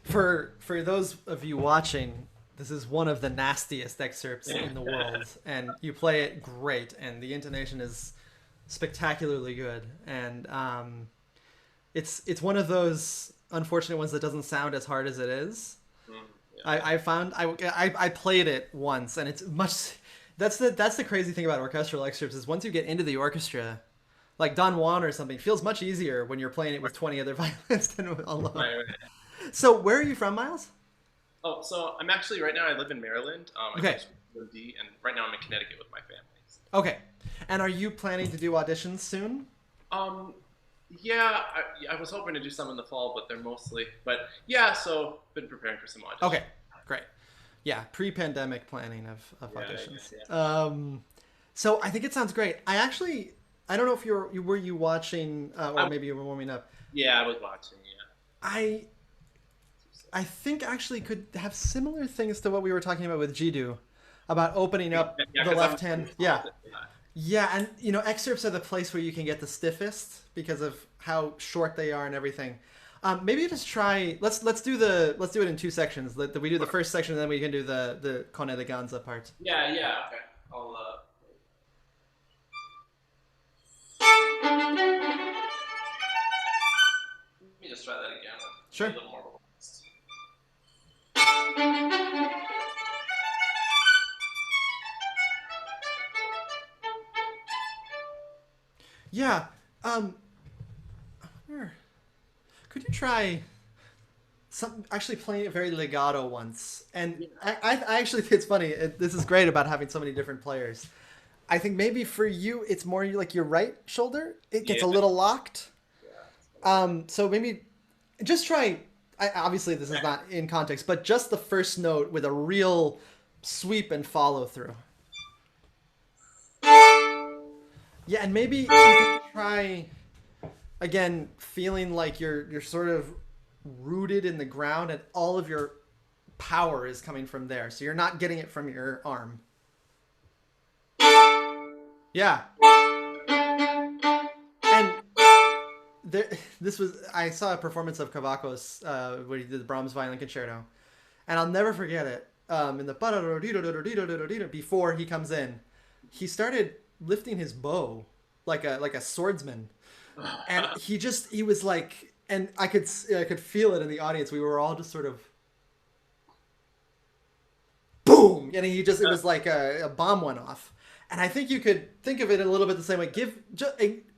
For those of you watching, this is one of the nastiest excerpts in the world, and you play it great, and the intonation is spectacularly good, and it's one of those unfortunate ones that doesn't sound as hard as it is. I found I played it once, and it's much. That's the crazy thing about orchestral excerpts is once you get into the orchestra, like Don Juan or something, feels much easier when you're playing it with 20 other violinists than alone. Right. So where are you from, Myles? Oh, so I'm actually right now. I live in Maryland. Okay. I'm from UND, and right now I'm in Connecticut with my family. Okay. And are you planning to do auditions soon? Yeah, I was hoping to do some in the fall, but they're mostly. But yeah, so been preparing for some auditions. Okay, great. Yeah, pre-pandemic planning of auditions. Yeah. So I think it sounds great. I don't know if were you watching or maybe you were warming up. Yeah, I was watching. Yeah. I think actually could have similar things to what we were talking about with Jiddu, about opening up the left hand. Yeah. Yeah, and excerpts are the place where you can get the stiffest because of how short they are and everything. Maybe just try. Let's do it in two sections. We do the first section, and then we can do the con eleganza part. Yeah. Okay. I'll. Let me just try that again. Sure. A little more relaxed. Yeah. Could you try actually playing it very legato once? And I actually think it's funny. This is great about having so many different players. I think maybe for you, it's more like your right shoulder. It gets a little locked. So maybe just try. Obviously, this is not in context, but just the first note with a real sweep and follow through. Yeah, and maybe you can try again, feeling like you're sort of rooted in the ground, and all of your power is coming from there. So you're not getting it from your arm. Yeah. I saw a performance of Cavacos where he did the Brahms Violin Concerto, and I'll never forget it. In the before he comes in, he started lifting his bow like a swordsman, and he was like, and I could feel it in the audience. We were all just sort of boom, and it was like a bomb went off. And I think you could think of it a little bit the same way.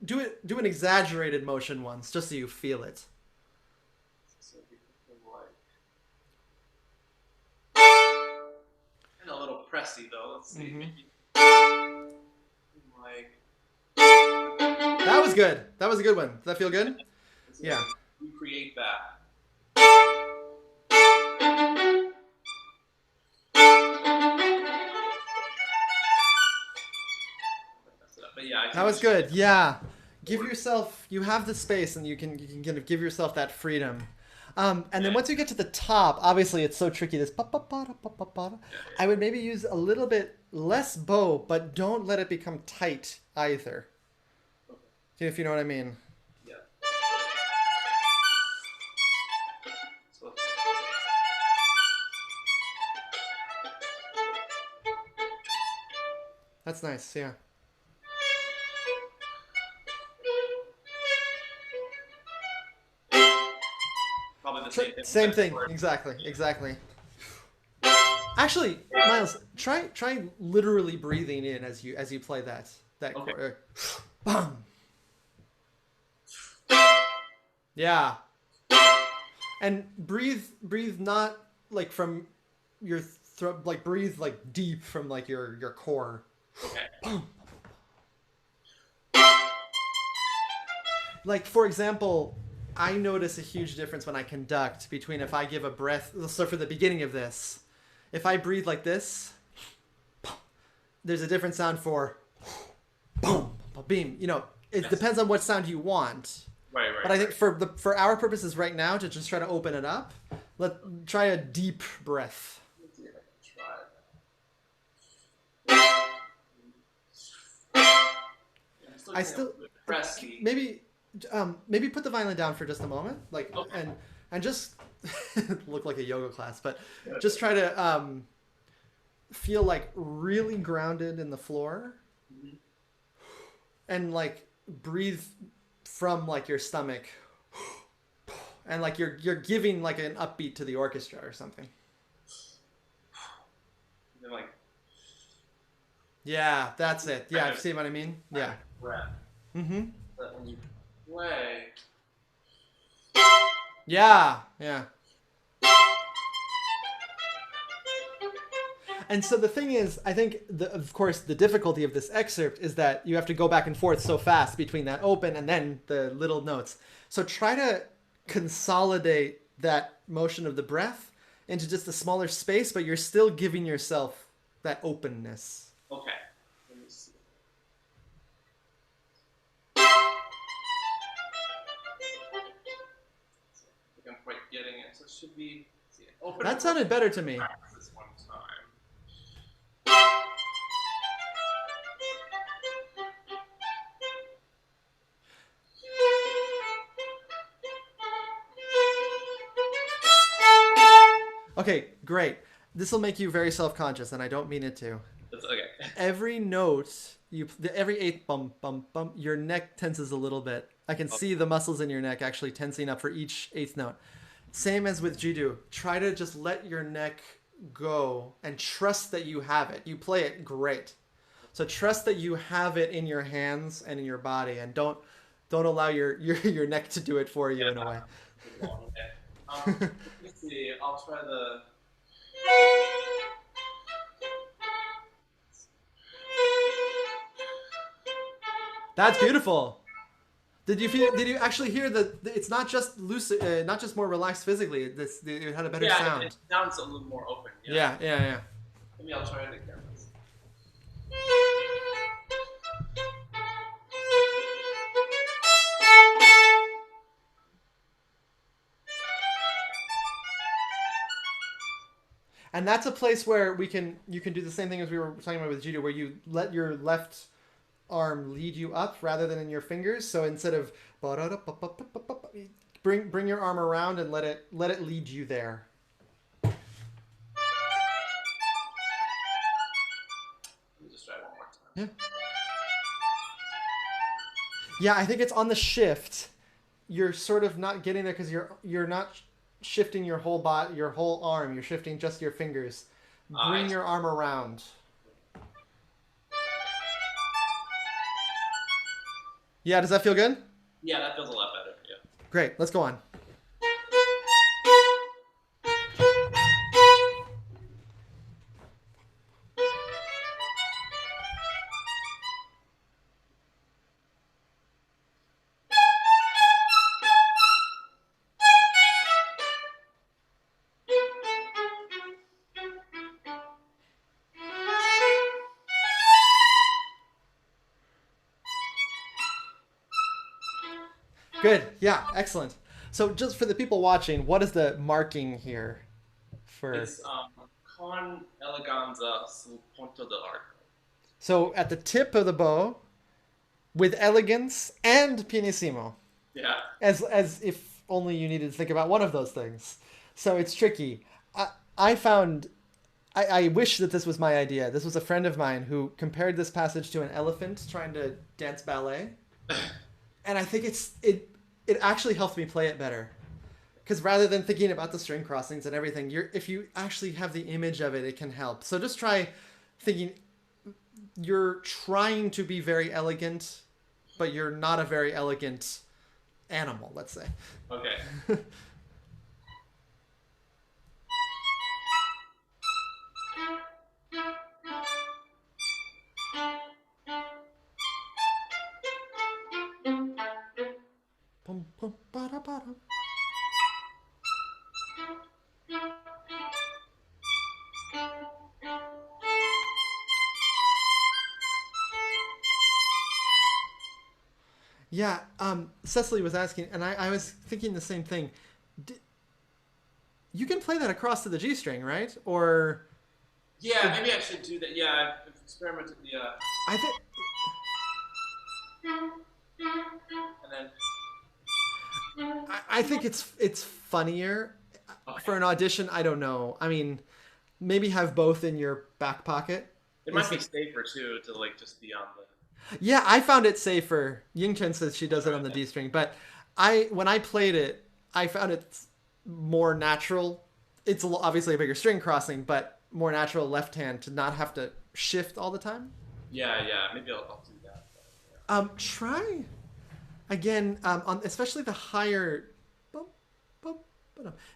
Do an exaggerated motion once, just so you feel it. And a little pressy though. Let's see. Like. That was good. That was a good one. Does that feel good? Yeah. Recreate that. But yeah, that was good. Yeah. You have the space, and you can kind of give yourself that freedom. And then once you get to the top, obviously it's so tricky. This I would maybe use a little bit less bow, but don't let it become tight either. Okay. If you know what I mean. Yeah. That's nice. Yeah. Probably the same thing. Same thing. Exactly. Actually, Myles, try literally breathing in as you play that Okay. chord. Bum. Yeah. And breathe not like from your throat, like breathe like deep from like your core. Okay. Like, for example, I notice a huge difference when I conduct between if I give a breath. So for the beginning of this, if I breathe like this, there's a different sound for boom, beam. You know, it depends on what sound you want. Right. But I think for our purposes right now, to just try to open it up, try a deep breath. Let's see if I can try. I still pressy. Maybe put the violin down for just a moment, like, Okay. and just look like a yoga class, but just try to feel like really grounded in the floor, and like breathe from like your stomach, and like you're giving like an upbeat to the orchestra or something. And then like. Yeah, that's it. Yeah, see what I mean? Yeah. Breath. Mm-hmm. But when you play. Yeah. And so the thing is, I think, of course, the difficulty of this excerpt is that you have to go back and forth so fast between that open and then the little notes. So try to consolidate that motion of the breath into just a smaller space, but you're still giving yourself that openness. Okay. Let me see. I think I'm quite getting it. So it should be. See, open. That sounded better to me. This one time. Okay, great. This will make you very self-conscious, and I don't mean it to. That's okay. Every note, every eighth bum, your neck tenses a little bit. I can see the muscles in your neck actually tensing up for each eighth note. Same as with Jiddu. Try to just let your neck go and trust that you have it. You play it great. So trust that you have it in your hands and in your body, and don't allow your neck to do it for you in a way. Let me see. I'll try the. That's beautiful. Did you actually hear the it's not just lucid, not just more relaxed physically. It had a better sound. It sounds a little more open. Yeah. Maybe I'll try it again. And that's a place where you can do the same thing as we were talking about with Jiddu, where you let your left arm lead you up rather than in your fingers. So instead of bring your arm around and let it lead you there. Let me just try it one more time. Yeah, I think it's on the shift. You're sort of not getting there because you're not shifting your whole body, your whole arm. You're shifting just your fingers. Bring your arm around. Yeah, does that feel good? Yeah, that feels a lot better. Yeah. Great, let's go on. Good. Yeah, excellent. So just for the people watching, what is the marking here? It's con eleganza sul punto dell'arco. So at the tip of the bow, with elegance and pianissimo. Yeah. As if only you needed to think about one of those things. So it's tricky. I found... I wish that this was my idea. This was a friend of mine who compared this passage to an elephant trying to dance ballet. And I think it actually helped me play it better. Because rather than thinking about the string crossings and everything, if you actually have the image of it, it can help. So just try thinking you're trying to be very elegant, but you're not a very elegant animal, let's say. Okay. Pum, pum, ba-da, ba-da. Yeah, Cecily was asking, and I was thinking the same thing. You can play that across to the G string, right? Or Yeah, maybe I should do that. Yeah, I've experimented. Yeah, I think and then I think it's funnier for an audition. I don't know. I mean, maybe have both in your back pocket. it might be safer too to like just be on the. Yeah, I found it safer. Yingchen says she does it on the D string, but when I played it, I found it more natural. It's obviously a bigger string crossing, but more natural left hand to not have to shift all the time. Yeah, maybe I'll do that. Try again on especially the higher.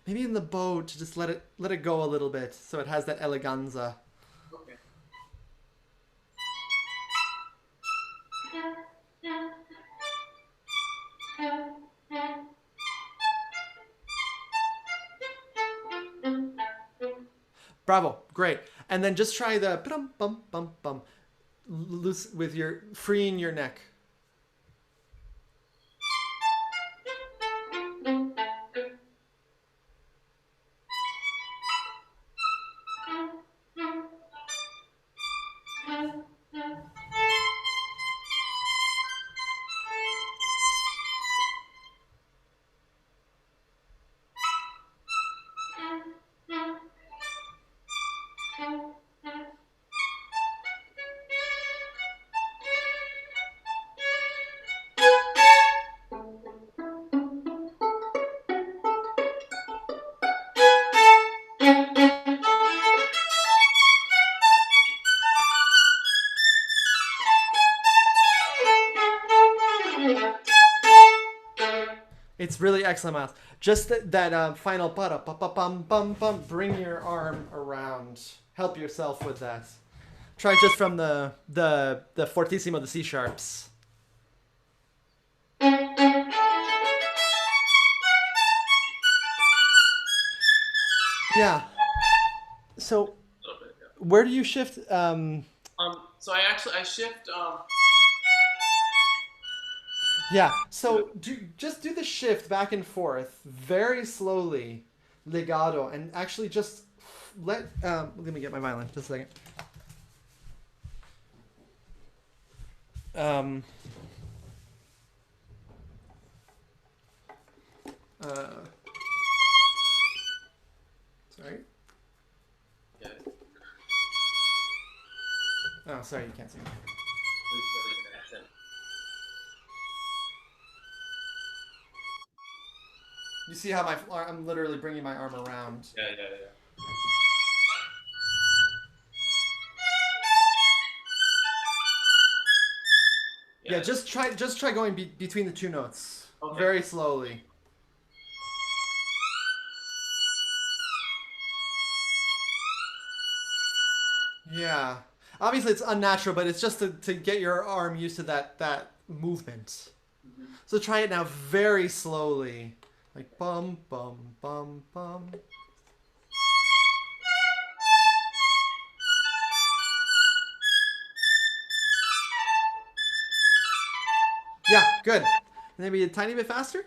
Maybe in the bow to just let it go a little bit so it has that eleganza. Okay. Bravo, great. And then just try the bum bum bum bum, loose with your freeing your neck. It's really excellent, Myles. Just that final bum, bring your arm around. Help yourself with that. Try just from the fortissimo, the C sharps. Yeah. So, A little bit, yeah. where do you shift? So I shift. Yeah. So just do the shift back and forth very slowly, legato, and actually just let me get my violin just a second. Um, sorry. Yeah. Oh, sorry, you can't see me. You see how I'm literally bringing my arm around. Yeah. Yeah, just try going between the two notes. Okay. Very slowly. Yeah. Obviously it's unnatural, but it's just to get your arm used to that movement. Mm-hmm. So try it now very slowly. Like bum bum bum bum. Yeah, good. Maybe a tiny bit faster?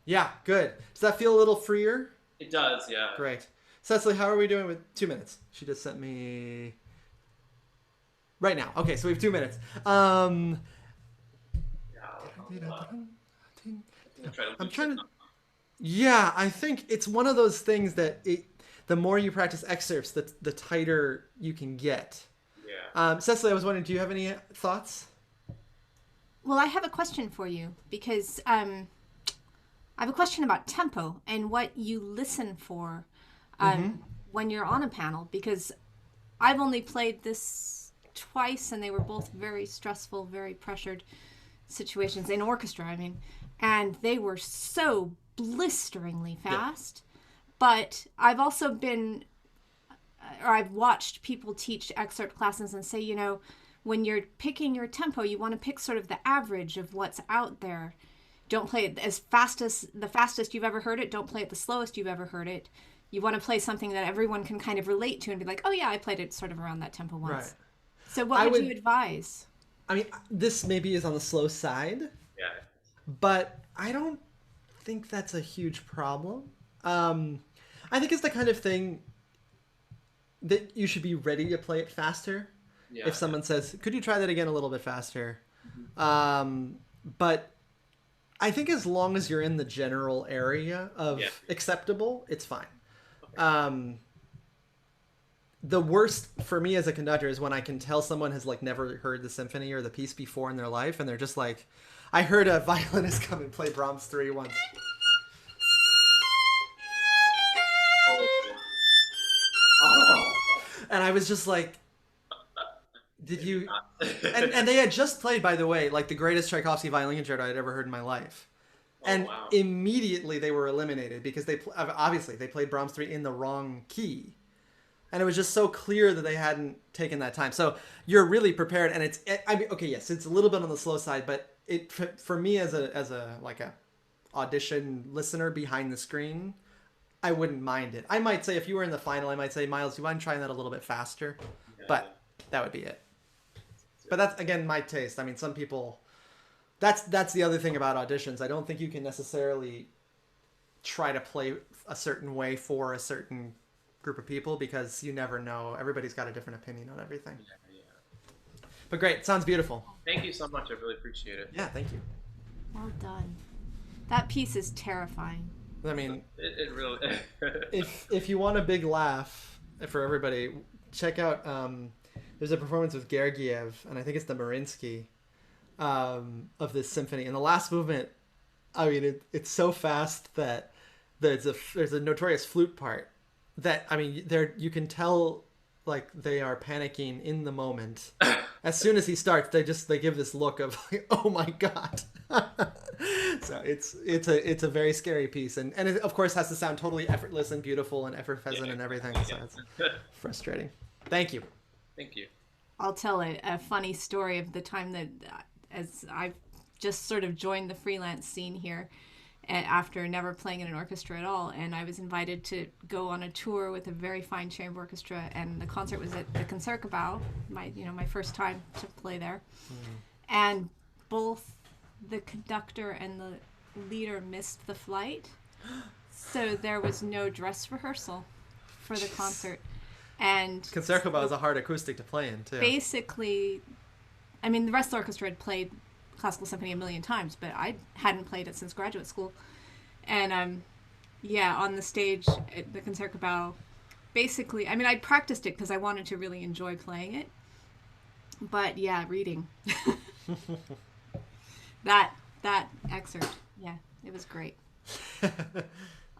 Yeah, good. Does that feel a little freer? It does, yeah. Great. Cecily, how are we doing with 2 minutes? She just sent me... Right now. Okay, so we have 2 minutes. I'm trying to... Yeah, I think it's one of those things that the more you practice excerpts, the tighter you can get. Yeah. Cecily, I was wondering, do you have any thoughts? Well, I have a question for you because I have a question about tempo and what you listen for when you're on a panel, because I've only played this twice and they were both very stressful, very pressured situations in orchestra, I mean, and they were so blisteringly fast. Yeah. But I've also I've watched people teach excerpt classes and say, you know, when you're picking your tempo, you want to pick sort of the average of what's out there. Don't play it as fast as the fastest you've ever heard it. Don't play it the slowest you've ever heard it. You want to play something that everyone can kind of relate to and be like, oh yeah, I played it sort of around that tempo once. Right. So what would you advise? I mean, this maybe is on the slow side. Yeah. But I don't think that's a huge problem. I think it's the kind of thing that you should be ready to play it faster. Yeah. If someone says, could you try that again a little bit faster? Mm-hmm. But I think as long as you're in the general area of acceptable, it's fine. Okay. The worst for me as a conductor is when I can tell someone has like never heard the symphony or the piece before in their life, and they're just like, I heard a violinist come and play Brahms 3 once. And I was just like, did you... and they had just played, by the way, like the greatest Tchaikovsky violin concerto I'd ever heard in my life. And immediately they were eliminated because obviously they played Brahms 3 in the wrong key. And it was just so clear that they hadn't taken that time. So you're really prepared, and I mean, okay, yes, it's a little bit on the slow side, but for me as a audition listener behind the screen, I wouldn't mind it. I might say, if you were in the final, I might say, Myles, do you mind trying that a little bit faster? Yeah. But that would be it. But that's, again, my taste. I mean, some people... That's the other thing about auditions. I don't think you can necessarily try to play a certain way for a certain group of people, because you never know. Everybody's got a different opinion on everything. Yeah. But great. Sounds beautiful. Thank you so much. I really appreciate it. Yeah, thank you. Well done. That piece is terrifying. I mean, it really... if you want a big laugh for everybody, check out... there's a performance with Gergiev, and I think it's the Mariinsky, of this symphony. In the last movement, I mean, it's so fast that there's a notorious flute part that, I mean, you can tell like they are panicking in the moment. As soon as he starts, they give this look of like, oh my god. So it's a very scary piece, and it of course has to sound totally effortless and beautiful and effervescent and everything. So it's frustrating. Thank you. Thank you. I'll tell a funny story of the time that as I've just sort of joined the freelance scene here after never playing in an orchestra at all, and I was invited to go on a tour with a very fine chamber orchestra, and the concert was at the Concerto, my first time to play there. And both the conductor and the leader missed the flight, so there was no dress rehearsal for the concert. And Concerto is a hard acoustic to play in too. Basically, I mean, the rest of the orchestra had played classical symphony a million times, but I hadn't played it since graduate school. And yeah, on the stage at the Concerto, basically, I mean, I practiced it because I wanted to really enjoy playing it. But yeah, reading that excerpt, yeah, it was great.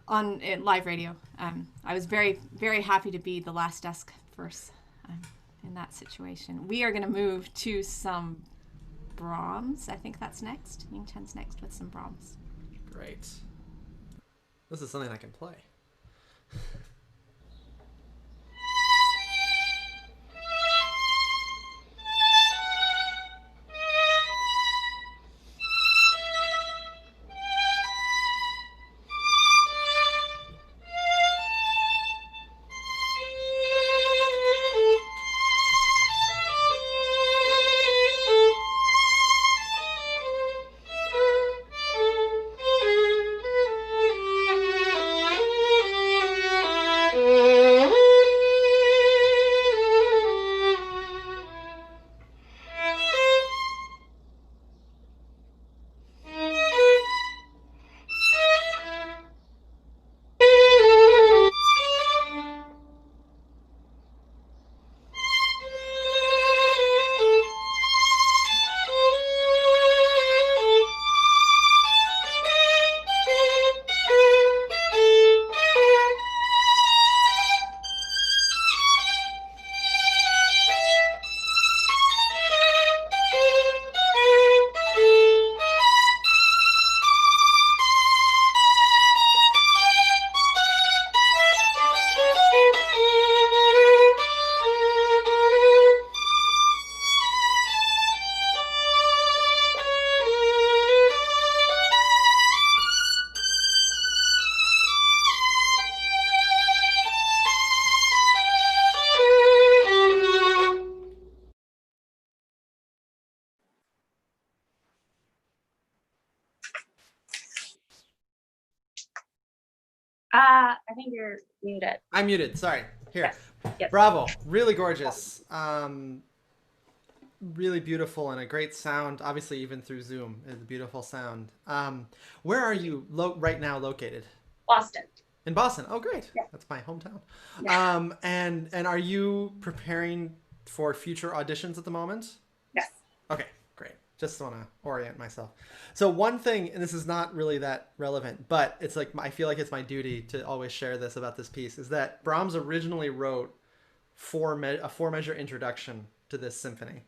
On live radio, I was very, very happy to be the last desk first in that situation. We are going to move to some Brahms. I think that's next. Yingchen's next with some Brahms. Great. This is something I can play. I think you're muted. I'm muted. Sorry. Here. Yes. Bravo. Really gorgeous. Really beautiful and a great sound. Obviously, even through Zoom, it's a beautiful sound. Where are you right now located? Boston. In Boston. Oh, great. Yeah. That's my hometown. Yeah. And are you preparing for future auditions at the moment? Yes. Okay, great. Just want to orient myself. So one thing, and this is not really that relevant, but it's like I feel like it's my duty to always share this about this piece, is that Brahms originally wrote a four-measure introduction to this symphony.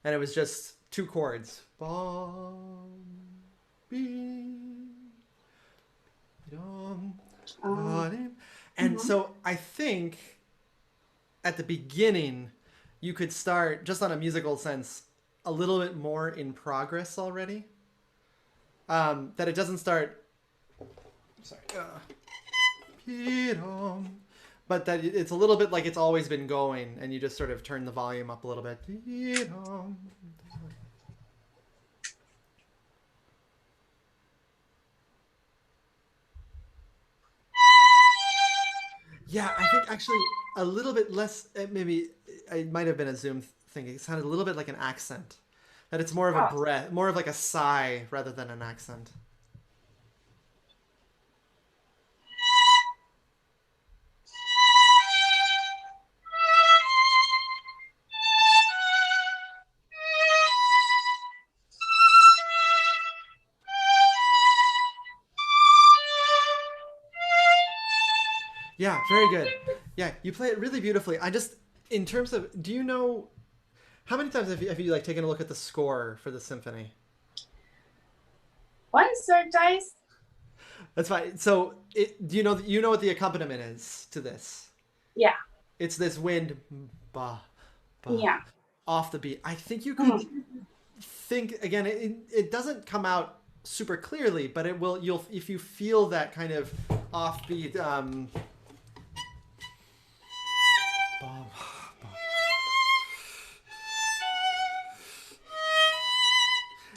And it was just two chords. And so I think at the beginning, you could start, just on a musical sense, a little bit more in progress already. That it doesn't start, sorry, but that it's a little bit like it's always been going, and you just sort of turn the volume up a little bit. Yeah, I think actually a little bit less, maybe it might have been a Zoom thing. It sounded a little bit like an accent. That it's more of a breath, more of like a sigh rather than an accent. Yeah, very good. Yeah, you play it really beautifully. I just, in terms of, do you know, how many times have you like taken a look at the score for the symphony? Once or twice. That's fine. So, do you know what the accompaniment is to this? Yeah. It's this wind, ba, ba, Yeah. off the beat. I think you could think again. It doesn't come out super clearly, but it will. You'll if you feel that kind of offbeat.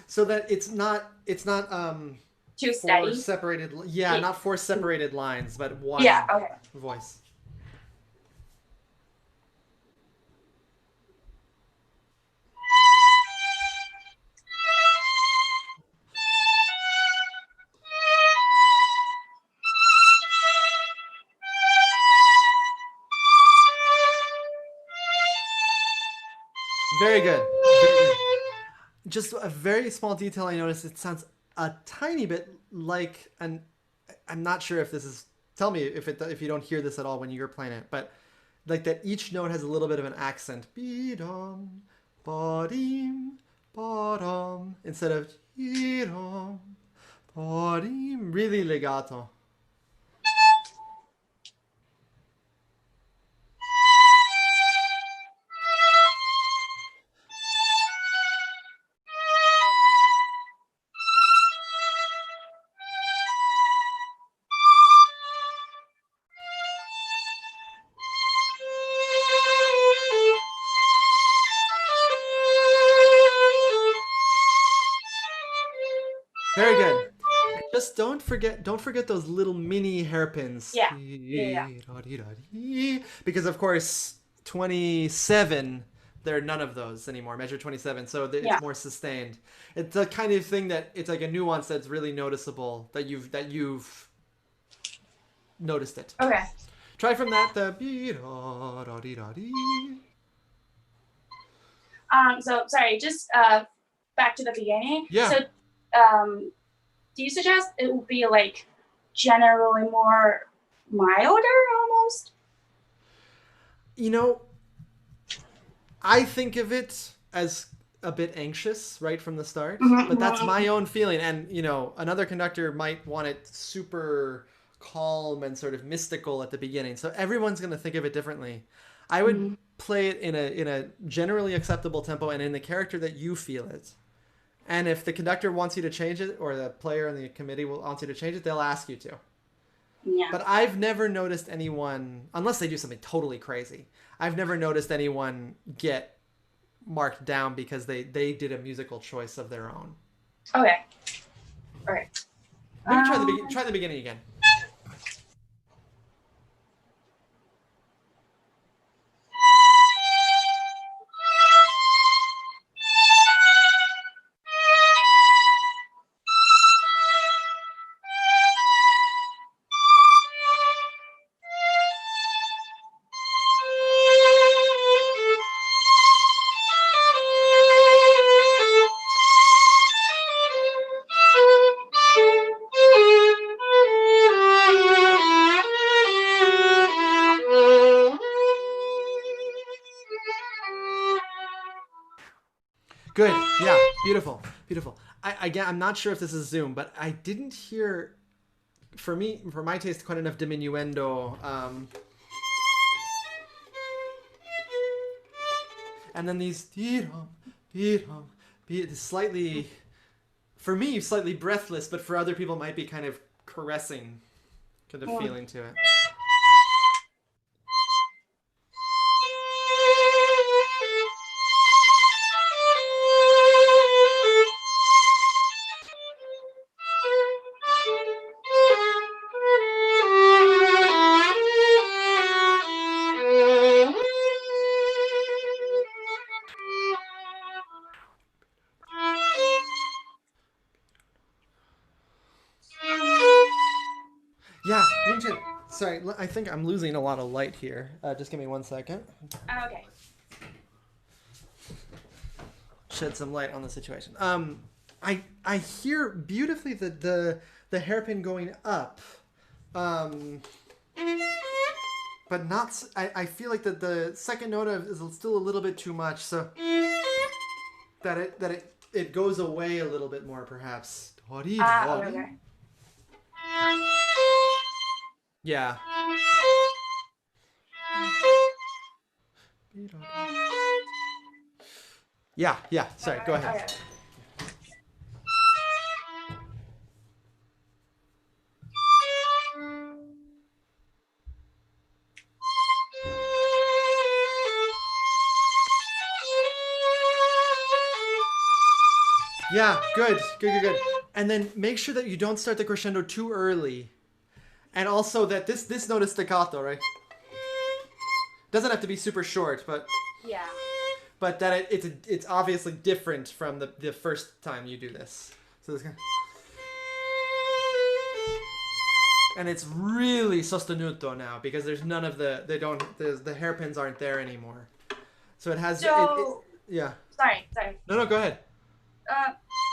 So that it's not too four steady. separated. Yeah, not four separated lines, but one Yeah. Okay. voice. Very good. Very good. Just a very small detail I noticed. It sounds a tiny bit like, and I'm not sure if this is. Tell me if you don't hear this at all when you're playing it, but like that each note has a little bit of an accent. Be-dum, ba-dim, ba-dum, instead of dee-dum, ba-dim. Really legato. Very good. Just don't forget those little mini hairpins. Yeah. Because of course 27 there are none of those anymore. Measure 27, so it's Yeah. more sustained. It's the kind of thing that it's like a nuance that's really noticeable that you've noticed it. Okay. Try from that the So sorry, just back to the beginning. Yeah. So do you suggest it would be like generally more milder almost? You know, I think of it as a bit anxious right from the start, but that's my own feeling. And, you know, another conductor might want it super calm and sort of mystical at the beginning. So everyone's going to think of it differently. I would play it in a generally acceptable tempo and in the character that you feel it. And if the conductor wants you to change it, or the player in the committee wants you to change it, they'll ask you to. Yeah. But I've never noticed anyone, unless they do something totally crazy, I've never noticed anyone get marked down because they did a musical choice of their own. Okay. All right. Maybe try the beginning again. Good. Yeah. Beautiful. Beautiful. Again, I'm not sure if this is Zoom, but I didn't hear, for my taste, quite enough diminuendo. And then these slightly, for me, slightly breathless, but for other people might be kind of caressing kind of feeling to it. Yeah, Yingchen. Sorry, I think I'm losing a lot of light here. Just give me 1 second. Okay. Shed some light on the situation. I hear beautifully the hairpin going up, but not. I feel like the second note is still a little bit too much. So that it goes away a little bit more, perhaps. Okay. Yeah. Yeah. Sorry, go ahead. Okay. Yeah, good. And then make sure that you don't start the crescendo too early. And also that this note is staccato, right? Doesn't have to be super short, but Yeah. that it's obviously different from the first time you do this. So this kind and it's really sostenuto now because there's none of the hairpins aren't there anymore. So it has So yeah. sorry. No, go ahead.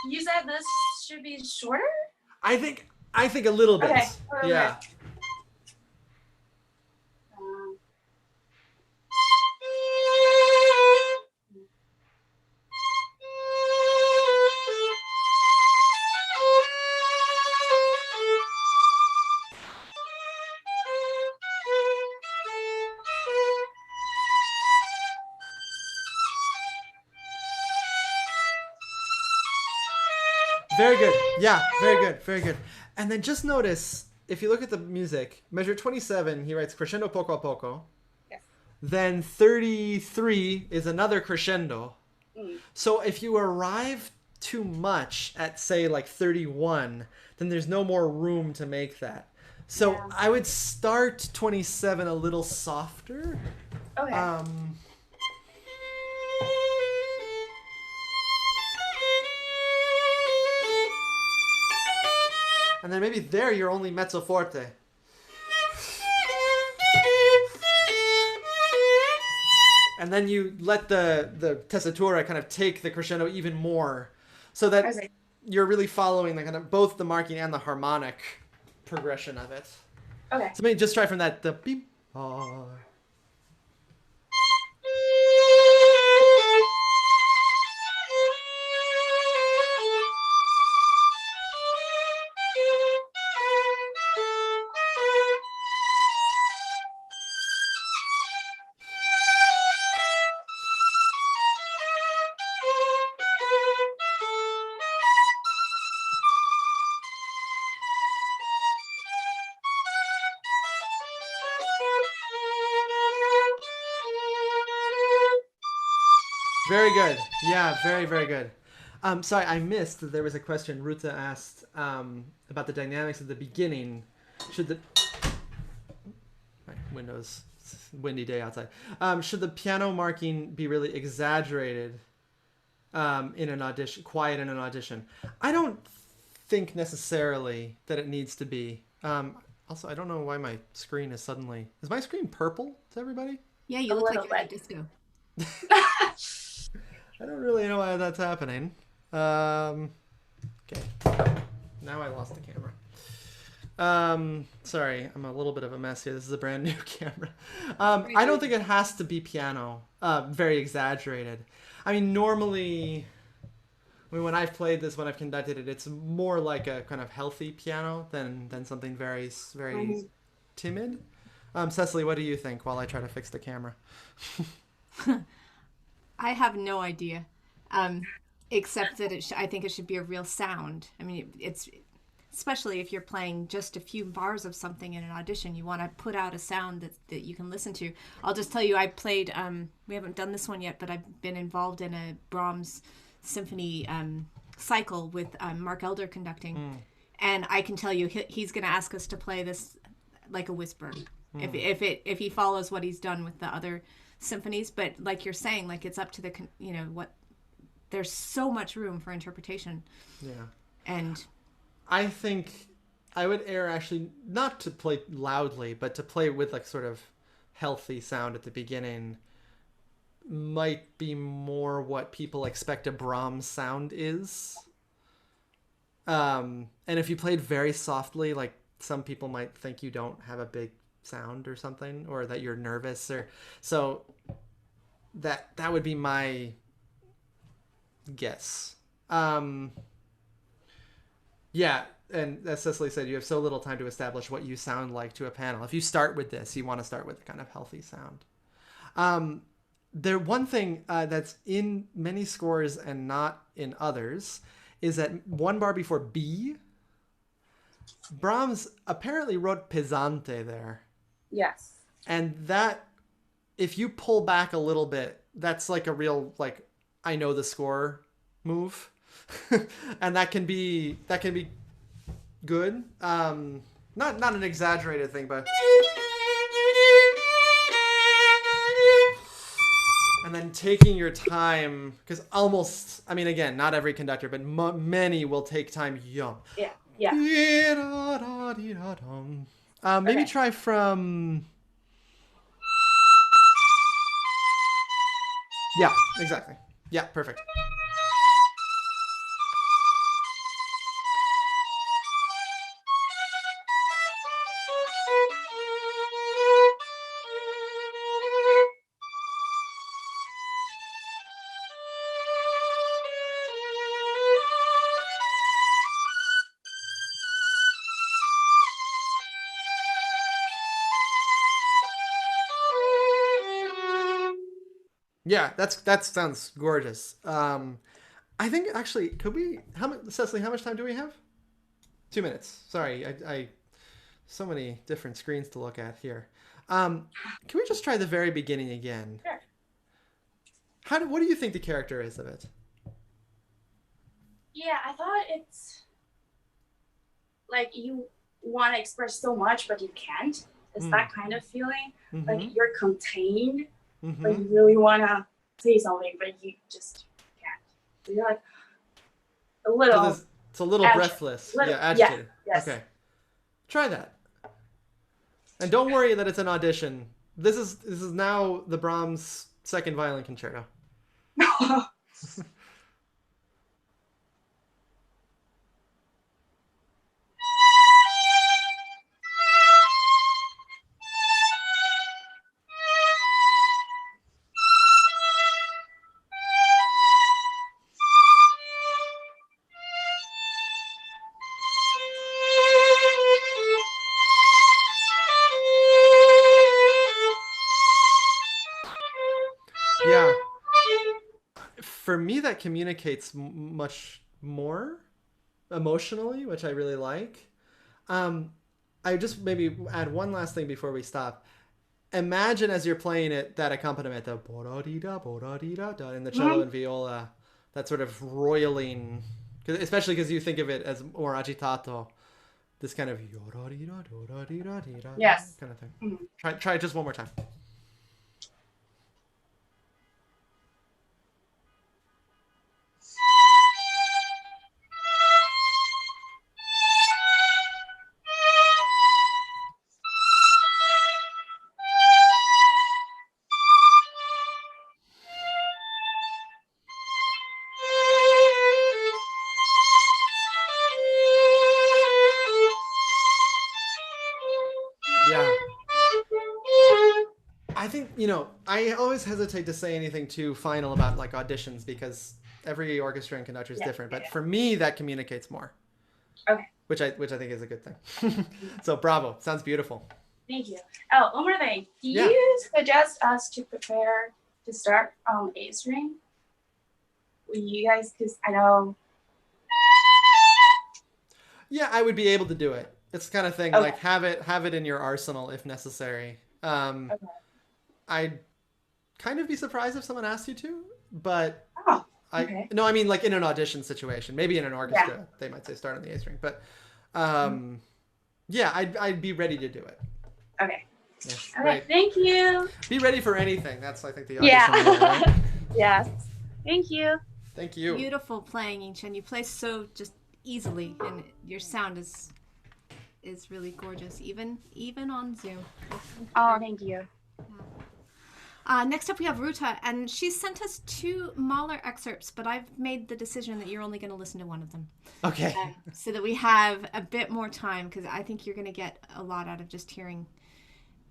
You said this should be shorter? I think a little bit. Okay. Yeah. Um, Very good. Yeah, very good. And then just notice, if you look at the music, measure 27, he writes crescendo poco a poco. Yes. Then 33 is another crescendo. So if you arrive too much at, say, like 31, then there's no more room to make that. So Yeah. I would start 27 a little softer. Okay. And then maybe there you're only mezzo forte. And then you let the tessitura kind of take the crescendo even more, so that Okay. you're really following the kind of both the marking and the harmonic progression of it. Okay. So maybe just try from that the beep. Ah. Very good. Yeah, very good. Sorry, I missed that there was a question Rūta asked about the dynamics at the beginning. Should the my windows, windy day outside. Should the piano marking be really exaggerated in an audition, quiet in an audition? I don't think necessarily that it needs to be. Also, I don't know why my screen is suddenly. Is my screen purple to everybody? Yeah, you A look like little you're at a bit. disco. I don't really know why that's happening. Okay. Now I lost the camera. Sorry, I'm a little bit of a mess here. This is a brand new camera. I don't think it has to be piano. Very exaggerated. I mean, normally, when I've played this, when I've conducted it, it's more like a kind of healthy piano than something very timid. Cecily, what do you think while I try to fix the camera? I have no idea, except that I think it should be a real sound. I mean, it's especially if you're playing just a few bars of something in an audition, you want to put out a sound that you can listen to. I'll just tell you, I played. We haven't done this one yet, but I've been involved in a Brahms symphony cycle with Mark Elder conducting, and I can tell you he's going to ask us to play this like a whisper, if he follows what he's done with the other symphonies. But like you're saying, like it's up to the what, there's so much room for interpretation. Yeah. And I think I would err actually not to play loudly, but to play with like sort of healthy sound at the beginning might be more what people expect a Brahms sound is. And if you played very softly, like some people might think you don't have a big sound or something, or that you're nervous, or so that would be my guess. Yeah, and as Cecily said, you have so little time to establish what you sound like to a panel. If you start with this, you want to start with a kind of healthy sound. One thing that's in many scores and not in others is that one bar before B, Brahms apparently wrote pesante there. Yes. And that, if you pull back a little bit, that's like a real, like, I know the score move. and that can be good. Not an exaggerated thing, but. And then taking your time, because almost, I mean, again, not every conductor, but many will take time. Yum. Yeah. Yeah. Maybe Okay. try from. Yeah, exactly. Yeah, perfect. Yeah, that sounds gorgeous. I think actually, could we? How much, Cecily? How much time do we have? 2 minutes. Sorry, I so many different screens to look at here. Can we just try the very beginning again? Sure. What do you think the character is of it? Yeah, I thought it's like you want to express so much, but you can't. It's that kind of feeling. Mm-hmm. Like you're contained, Mm-hmm. but you really want to say something, but you just can't. So you're like a little. So it's a little agitated. breathless. Little- Yeah, agitated. yeah, yes. Okay. Try that. And don't worry that it's an audition. This is now the Brahms second violin concerto. Yeah. For me, that communicates much more emotionally, which I really like. I just maybe add one last thing before we stop. Imagine as you're playing it, that accompaniment, the bo-da-dee-da, bo-da-dee-da-da, in the cello and viola, that sort of roiling, especially because you think of it as more agitato, this kind of yo-da-dee-da, do-da-dee-da-dee-da, Yes. kind of thing. Mhm. Try it just one more time. Yeah. I think, I always hesitate to say anything too final about like auditions because every orchestra and conductor is different. But for me, that communicates more. Okay. Which I think is a good thing. So bravo. Sounds beautiful. Thank you. Oh, one more thing. Do Yeah. you suggest us to prepare to start on A string? Will you guys, because I know. Yeah, I would be able to do it. It's the kind of thing Okay. like have it in your arsenal if necessary. Okay. I'd kind of be surprised if someone asked you to, but Oh, okay. No, I mean like in an audition situation. Maybe in an orchestra they might say start on the A string, but yeah, I'd be ready to do it. Okay. Yeah, Okay. great. Thank you. Be ready for anything. That's I think the audition. Yeah. rule, right? Yes. Thank you. Thank you. Beautiful playing, Yingchen. You play so just easily, and your sound is really gorgeous, even on Zoom. Oh, thank you. Next up, we have Rūta, and she sent us 2 Mahler excerpts, but I've made the decision that you're only going to listen to one of them. Okay. So that we have a bit more time, because I think you're going to get a lot out of just hearing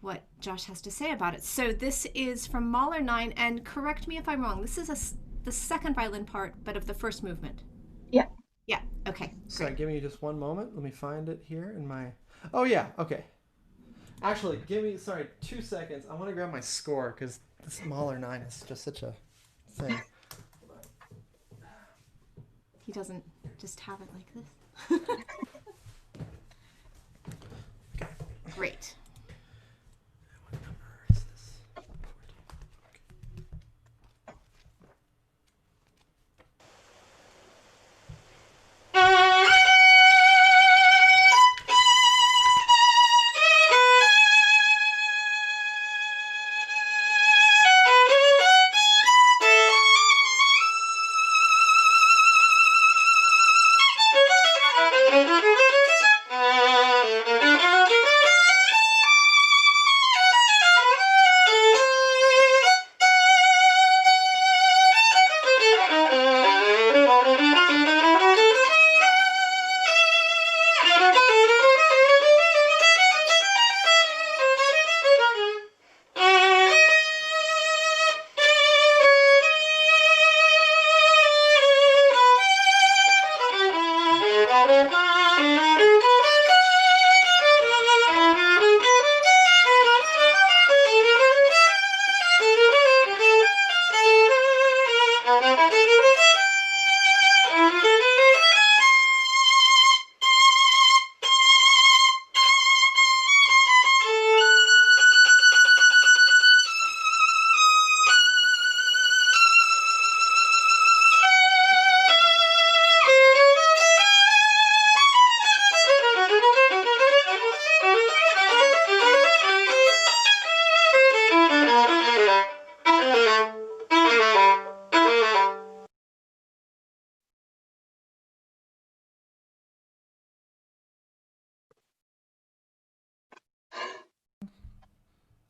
what Josh has to say about it. So this is from Mahler 9, and correct me if I'm wrong, this is the second violin part, but of the first movement. Yeah. Yeah, okay. Sorry, give me just one moment. Let me find it here in my... Oh, yeah, okay. Actually, 2 seconds. I want to grab my score, because this Mahler 9 is just such a thing. He doesn't just have it like this. Great. What number is this? 14. Okay.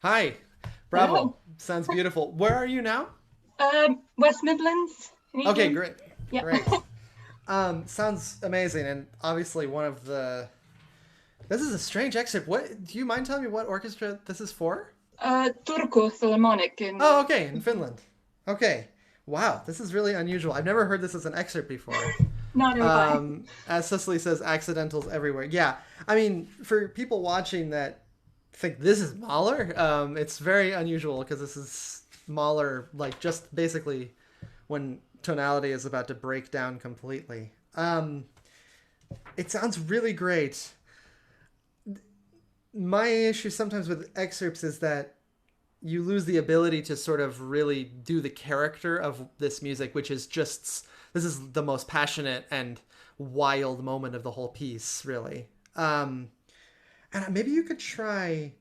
Hi. Bravo. Hello. Sounds beautiful. Where are you now? West Midlands. in Okay, England. great. Yeah. Great. Sounds amazing, and obviously one of the. This is a strange excerpt. What do you mind telling me what orchestra this is for? Turku Philharmonic in. Oh, okay, in Finland. Okay. Wow, this is really unusual. I've never heard this as an excerpt before. Not in As Cicely says, accidentals everywhere. Yeah, I mean, for people watching that think this is Mahler, it's very unusual because this is Mahler, like just basically when tonality is about to break down completely. It sounds really great. My issue sometimes with excerpts is that you lose the ability to sort of really do the character of this music, which is just, this is the most passionate and wild moment of the whole piece, really. And maybe you could try,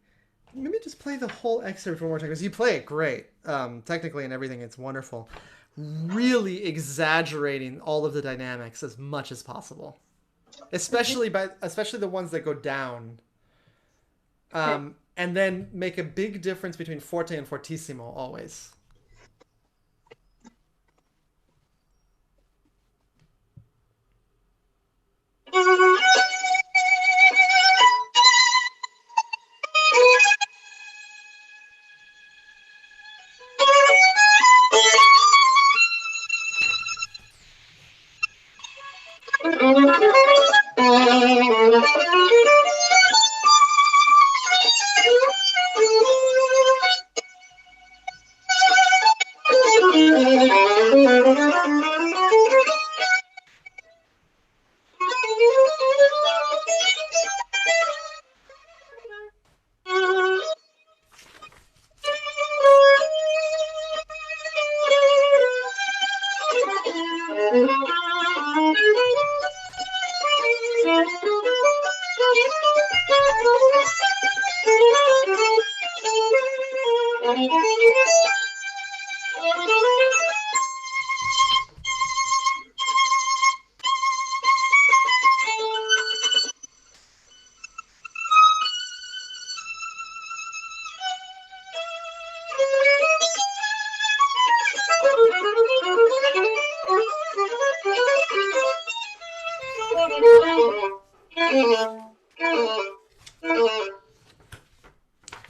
maybe just play the whole excerpt one more time, because you play it great. Technically and everything, it's wonderful. Really exaggerating all of the dynamics as much as possible. Especially the ones that go down. And then make a big difference between forte and fortissimo always.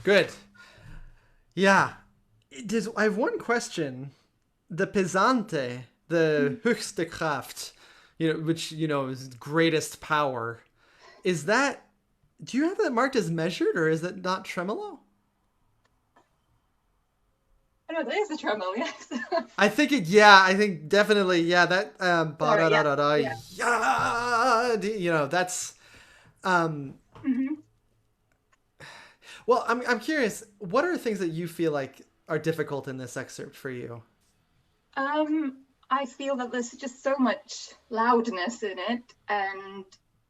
Good. Yeah. I have one question. The pesante, the höchste Kraft, which, is greatest power. Is that, do you have that marked as measured, or is that not tremolo? I know, there is a tremolo, yes. I think definitely, yeah, that, that's, Well, I'm curious, what are things that you feel like are difficult in this excerpt for you? I feel that there's just so much loudness in it, and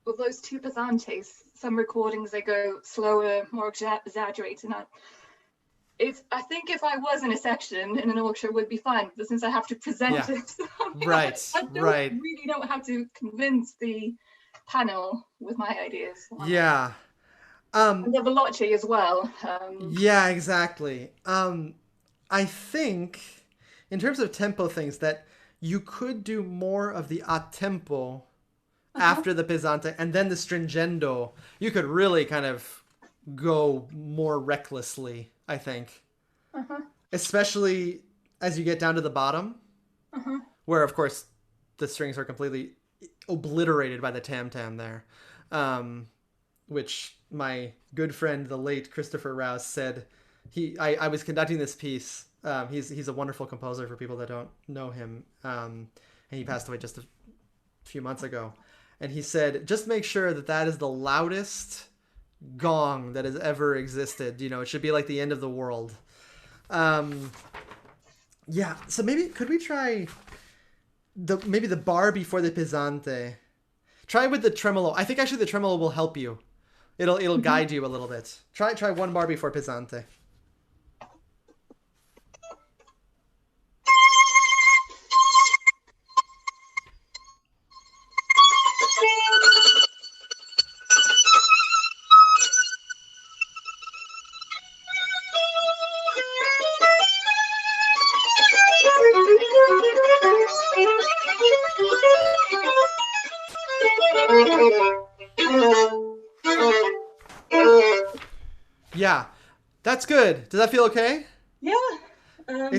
with those two pesantes, some recordings they go slower, more exaggerated. I think if I was in a section in an orchestra, it would be fine, but since I have to present it, I really don't have to convince the panel with my ideas. Yeah. And the veloce as well. Yeah, exactly. I think, in terms of tempo things, that you could do more of the a tempo after the pesante, and then the stringendo. You could really kind of go more recklessly, I think. Especially as you get down to the bottom, where, of course, the strings are completely obliterated by the tam-tam there. Which my good friend, the late Christopher Rouse, said. I was conducting this piece. He's a wonderful composer for people that don't know him. And he passed away just a few months ago. And he said, just make sure that is the loudest gong that has ever existed. It should be like the end of the world. Yeah, so maybe could we try the bar before the pesante? Try with the tremolo. I think actually the tremolo will help you. It'll guide you a little bit. Try one bar before pesante. Yeah, that's good. Does that feel okay? Yeah. Yeah.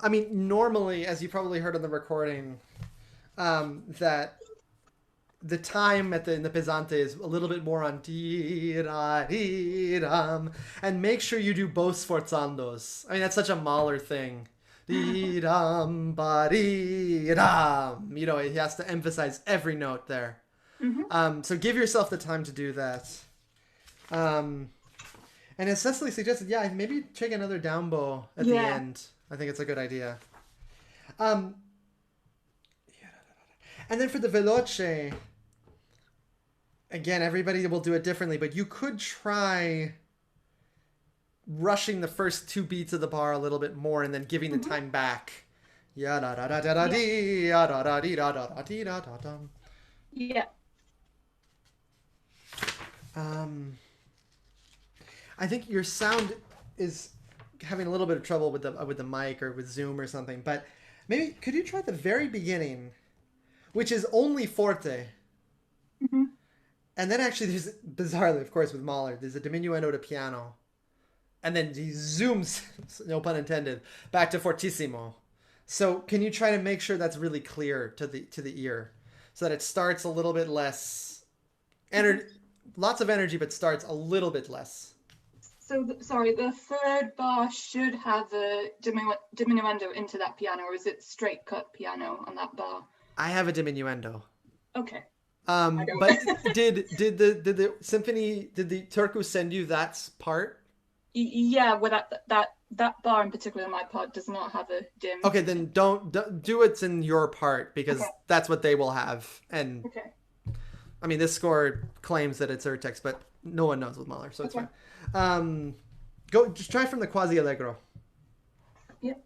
I mean, normally, as you probably heard on the recording, that the time in the pesante is a little bit more on di-da-di-dum, and make sure you do both sforzandos. I mean, that's such a Mahler thing. Di-dum, ba-di-dum. He has to emphasize every note there. Mm-hmm. So give yourself the time to do that. And as Cecily suggested, maybe take another down bow at the end. I think it's a good idea. And then for the veloce, again, everybody will do it differently, but you could try rushing the first two beats of the bar a little bit more and then giving the time back. Yeah. I think your sound is having a little bit of trouble with the mic or with Zoom or something, but maybe could you try the very beginning, which is only forte, and then actually there's, bizarrely, of course, with Mahler, there's a diminuendo to piano, and then he zooms, no pun intended, back to fortissimo. So can you try to make sure that's really clear to the ear, so that it starts a little bit less lots of energy, but starts a little bit less. So, sorry, the third bar should have a diminuendo into that piano, or is it straight cut piano on that bar? I have a diminuendo. Okay. But did the symphony, did the Turku send you that part? Yeah, well, that bar in particular, my part does not have a dim. Okay, then don't do it in your part, because that's what they will have. And I mean, this score claims that it's Urtext, but no one knows with Mahler, so it's fine. Just try from the quasi allegro. Yep.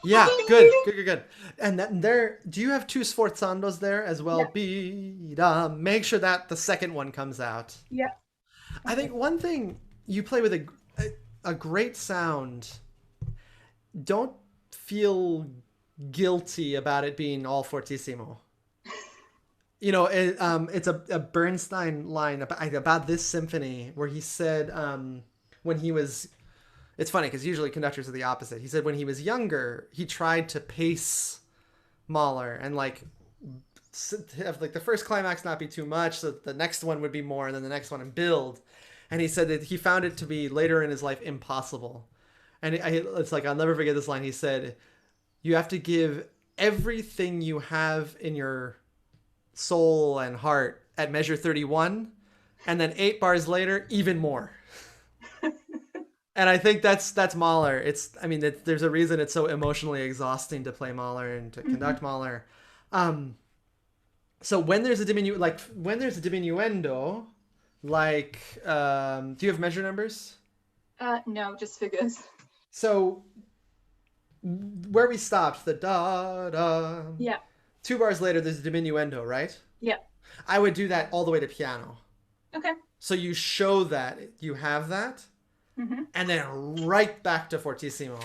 Yeah, good. And then do you have two sforzandos there as well? Yeah. Make sure that the second one comes out. Yeah. I think one thing, you play with a great sound. Don't feel guilty about it being all fortissimo. It's a Bernstein line about this symphony where he said when he was... It's funny because usually conductors are the opposite. He said when he was younger, he tried to pace Mahler and have the first climax not be too much, so the next one would be more, and then the next one and build. And he said that he found it to be later in his life impossible. And it's like, I'll never forget this line. He said, you have to give everything you have in your soul and heart at measure 31, and then 8 bars later, even more. And I think that's Mahler. There's a reason it's so emotionally exhausting to play Mahler and to conduct Mahler. So when there's a diminuendo, do you have measure numbers? No, just figures. So where we stopped, the da da. Yeah. 2 bars later, there's a diminuendo, right? Yeah. I would do that all the way to piano. Okay. So you show that you have that, Mm-hmm. and then right back to fortissimo.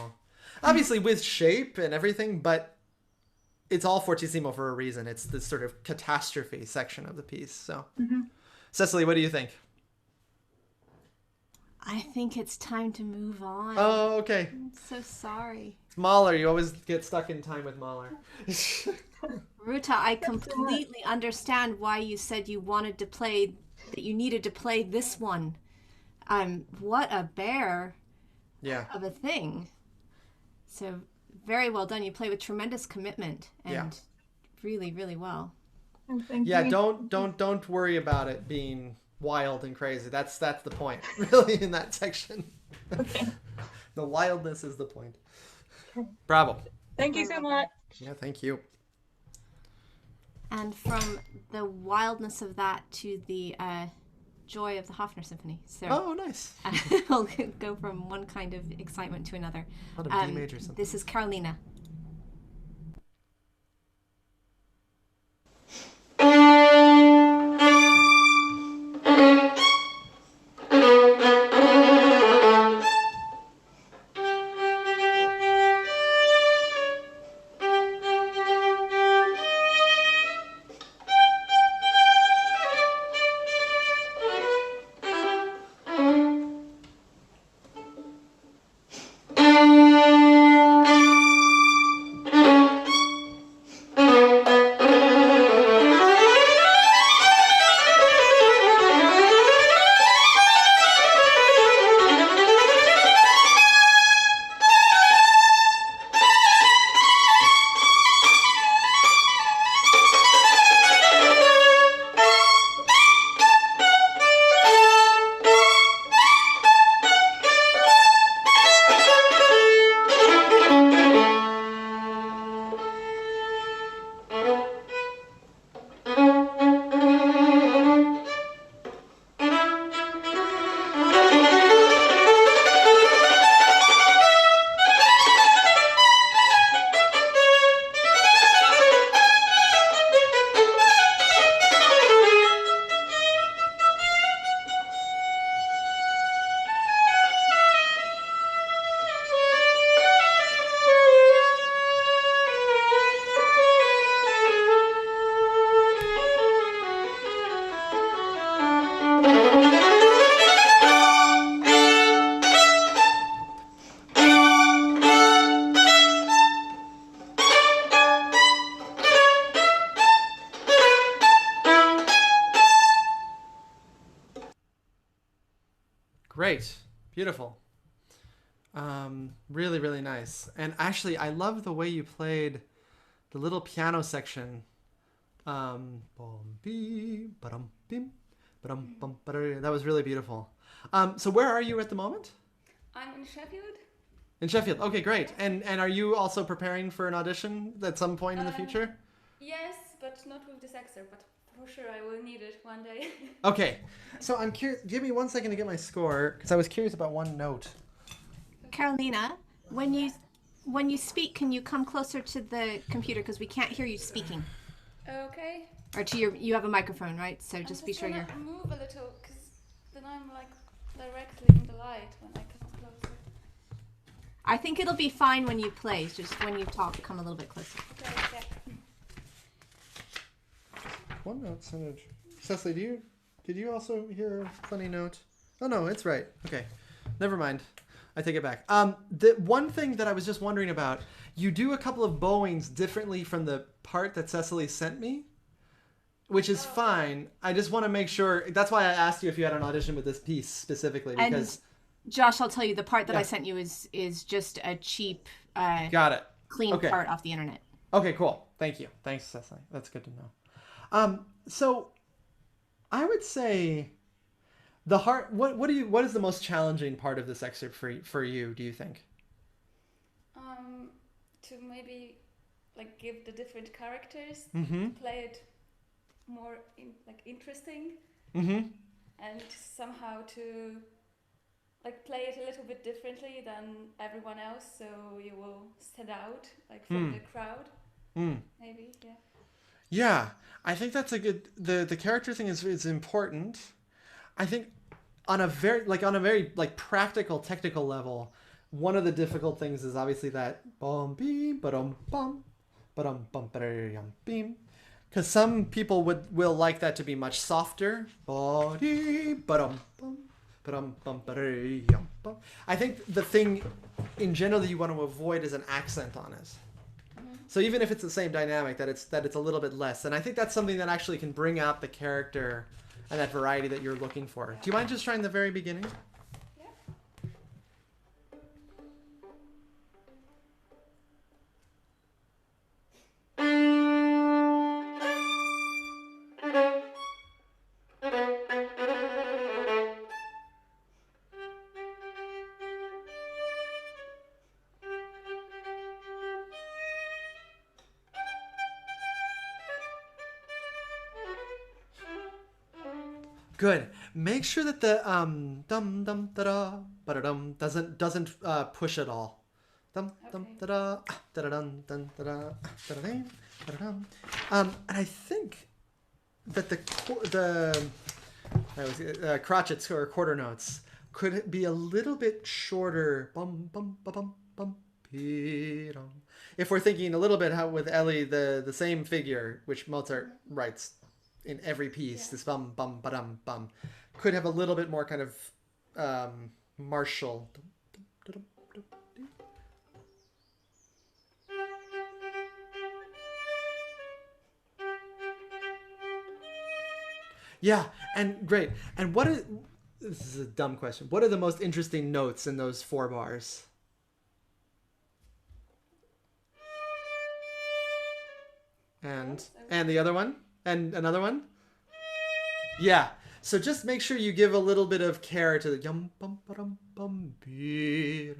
Obviously with shape and everything, but it's all fortissimo for a reason. It's this sort of catastrophe section of the piece. So, Cecily, what do you think? I think it's time to move on. Oh, okay. I'm so sorry. It's Mahler. You always get stuck in time with Mahler. Rūta, I completely understand why you said you wanted to play, that you needed to play this one. What a bear Yeah. of a thing. So very well done. You play with tremendous commitment and really, really well. Oh, thank Yeah, you. don't worry about it being wild and crazy. That's the point, really, in that section. Okay. The wildness is the point. Bravo. Thank you so much. Yeah, thank you. And from the wildness of that to the joy of the Hofner Symphony. So Oh, nice. I'll go from one kind of excitement to another. A lot of D major something. This is Karolina. Great. Beautiful. Really, really nice. And actually, I love the way you played the little piano section. That was really beautiful. So where are you at the moment? I'm in Sheffield. In Sheffield. Okay, great. And are you also preparing for an audition at some point in the future? Yes, but not with this excerpt, but for sure I will need it one day. Okay. So I'm curious. Give me 1 second to get my score, because I was curious about one note. Karolina, when you speak, can you come closer to the computer, because we can't hear you speaking? Okay. Or to you have a microphone, right? So just be sure you're... move a little, because then I'm like directly in the light when I come closer. I think it'll be fine when you play. Just when you talk, come a little bit closer. Okay. One note sounded. Cecily, did you also hear a funny note? Oh no, it's right. Okay, never mind. I take it back. The one thing that I was just wondering about, you do a couple of bowings differently from the part that Cecily sent me, which is fine. I just want to make sure. That's why I asked you if you had an audition with this piece specifically, because. And Josh, I'll tell you, the part that I sent you is just a cheap, got it. Clean part off the internet. Okay, cool. Thank you. Thanks, Cecily. That's good to know. So I would say the heart. What is the most challenging part of this excerpt for you? Do you think? To maybe like give the different characters, Mm-hmm. play it more interesting, Mm-hmm. and somehow to like play it a little bit differently than everyone else, so you will stand out like from the crowd. Maybe, yeah. Yeah, I think that's a good. The character thing is important. I think on a very practical technical level, one of the difficult things is obviously that bum beam ba-dum bum ba-dum beam, because some people will like that to be much softer. Ba-dum bum ba-dum bum. I think the thing in general that you want to avoid is an accent on it. So even if it's the same dynamic, that it's a little bit less, and I think that's something that actually can bring out the character and that variety that you're looking for. Do you mind just trying the very beginning? Good. Make sure that the dum dum da da ba da dum doesn't push at all. Dum dum da da da da dum dum da da da da dum. And I think that the crotchets or quarter notes could be a little bit shorter. Bum bum ba bum bum dum. If we're thinking a little bit how with Ellie the same figure which Mozart writes in every piece, this bum bum ba dum bum, could have a little bit more kind of martial. Yeah, and great. And this is a dumb question. What are the most interesting notes in those 4 bars? And the other one? And another one? Yeah. So just make sure you give a little bit of care to the yum bum ba-dum bum be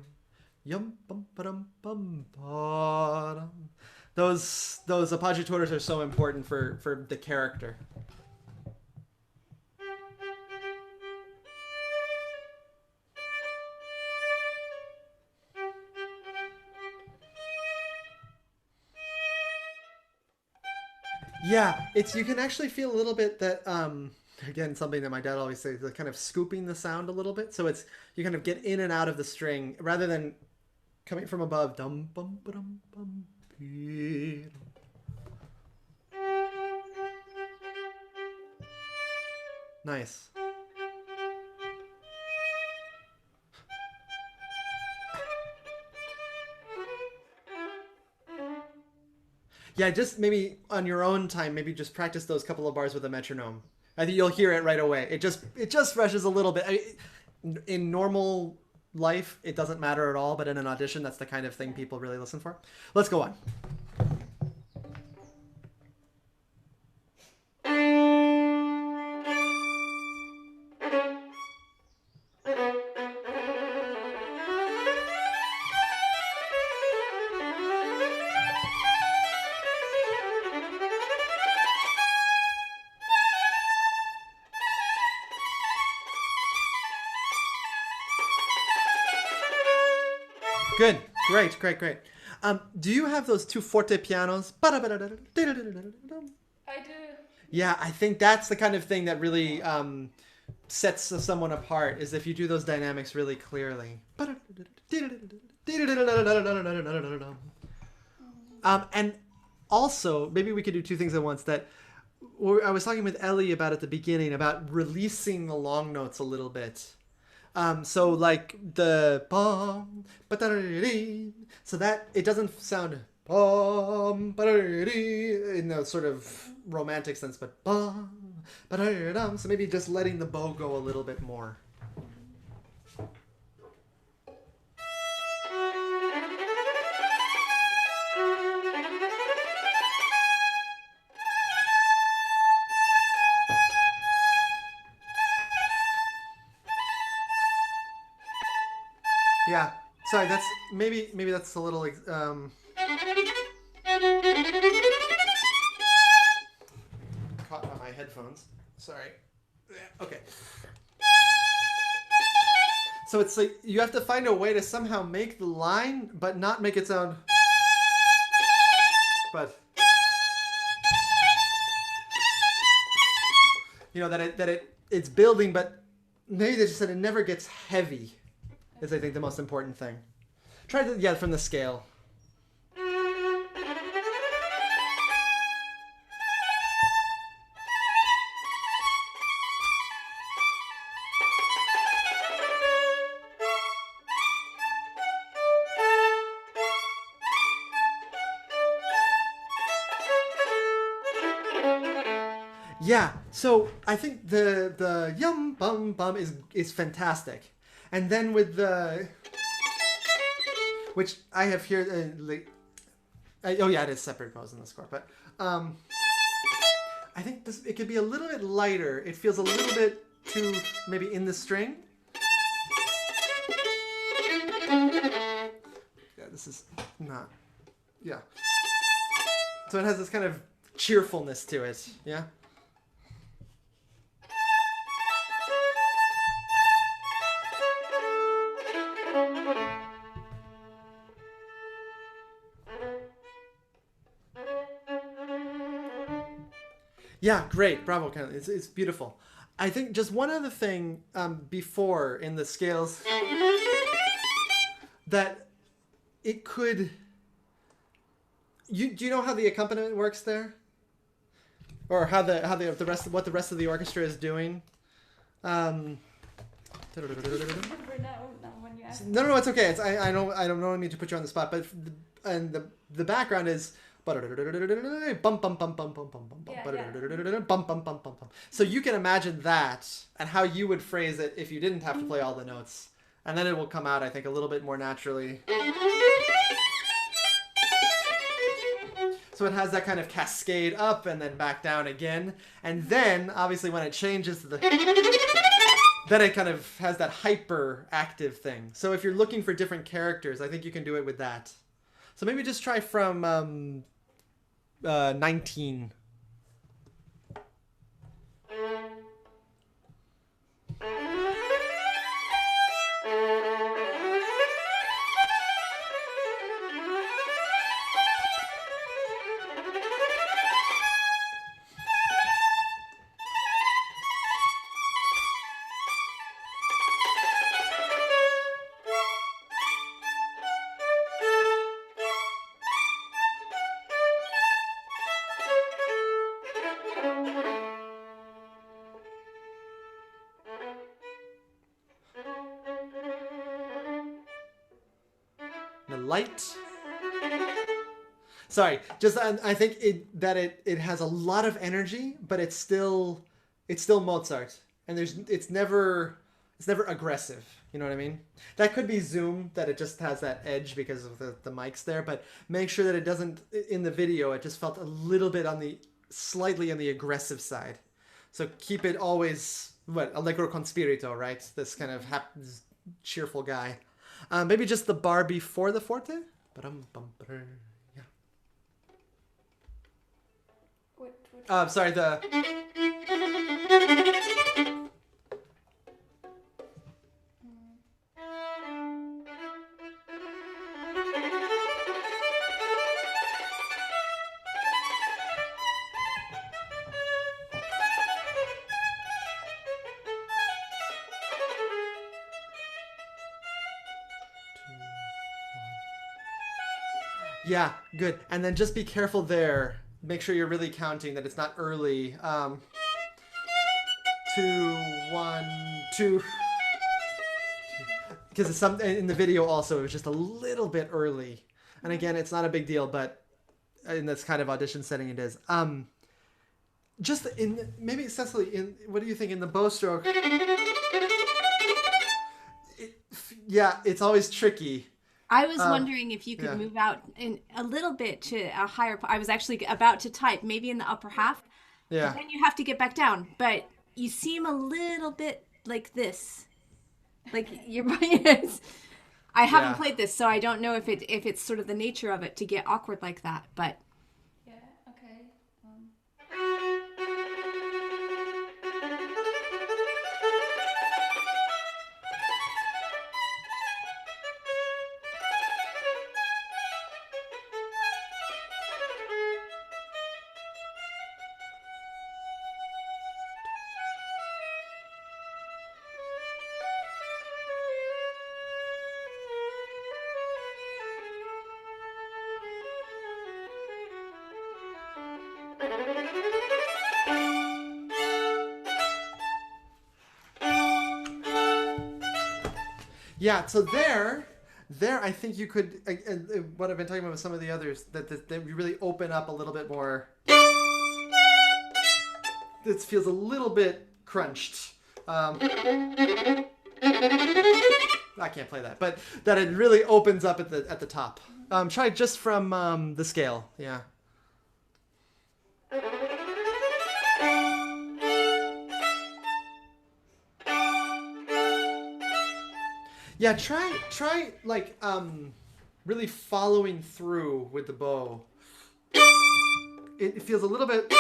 yum bum ba-dum bum ba-dum. Those appoggiatures are so important for the character. Yeah, you can actually feel a little bit that again, something that my dad always says, the kind of scooping the sound a little bit. So you kind of get in and out of the string rather than coming from above. Dum bum ba dum bum. Nice. Yeah, just maybe on your own time, maybe just practice those couple of bars with a metronome. I think you'll hear it right away. It just rushes a little bit. In normal life, it doesn't matter at all, but in an audition, that's the kind of thing people really listen for. Let's go on. Good. Great. Do you have those 2 forte pianos? I do. Yeah, I think that's the kind of thing that really sets someone apart, is if you do those dynamics really clearly. And also, maybe we could do 2 things at once. That I was talking with Ellie about at the beginning, about releasing the long notes a little bit. So like the bum, so that it doesn't sound bum, in the sort of romantic sense, but bum, so maybe just letting the bow go a little bit more. Yeah, sorry. That's maybe that's a little. Caught by my headphones. Sorry. Okay. So it's like you have to find a way to somehow make the line, but not make it sound. But you know that it's building, but maybe they just said it never gets heavy. Is I think the most important thing. Try to from the scale. Yeah, so I think the yum bum bum is fantastic, and then with the which I have here, oh yeah, it is separate pose in the score, but I think it could be a little bit lighter. It feels a little bit too maybe in the string. Yeah, this is not. Yeah. So it has this kind of cheerfulness to it. Yeah. Yeah, great. Bravo, Ken. It's beautiful. I think just one other thing before in the scales that it could. Do you know how the accompaniment works there, or how the rest what the rest of the orchestra is doing? Remember now when you ask. No, it's okay. I don't mean to put you on the spot, but the background is. Bum bum bum bum bum bum bum bum bum bum bum. So you can imagine that and how you would phrase it if you didn't have to play all the notes, and then it will come out, I think, a little bit more naturally. So it has that kind of cascade up and then back down again, and then obviously when it changes to the, then it kind of has that hyper active thing. So if you're looking for different characters, I think you can do it with that. So maybe just try from 19. Light. Sorry, just I think it has a lot of energy, but it's still Mozart, and it's never aggressive. You know what I mean? That could be Zoom, that it just has that edge because of the mics there, but make sure that it doesn't. In the video, it just felt a little bit slightly on the aggressive side. So keep it always allegro con spirito, right? This kind of cheerful guy. Maybe just the bar before the forte? Yeah. Sorry, the... Yeah, good. And then just be careful there. Make sure you're really counting, that it's not early. 2, 1, 2. Because in the video also, it was just a little bit early. And again, it's not a big deal, but in this kind of audition setting it is. Just maybe Cecily, what do you think in the bow stroke? Yeah, it's always tricky. I was wondering if you could move out in a little bit to a higher. I was actually about to type maybe in the upper half. Yeah. Then you have to get back down, but you seem a little bit like this, like your voice. I haven't played this, so I don't know if it's sort of the nature of it to get awkward like that. But yeah, okay. Yeah, so there, I think you could, what I've been talking about with some of the others, that you really open up a little bit more. This feels a little bit crunched. I can't play that, but that it really opens up at the top. Try just from the scale, yeah. Yeah, try like really following through with the bow. It feels a little bit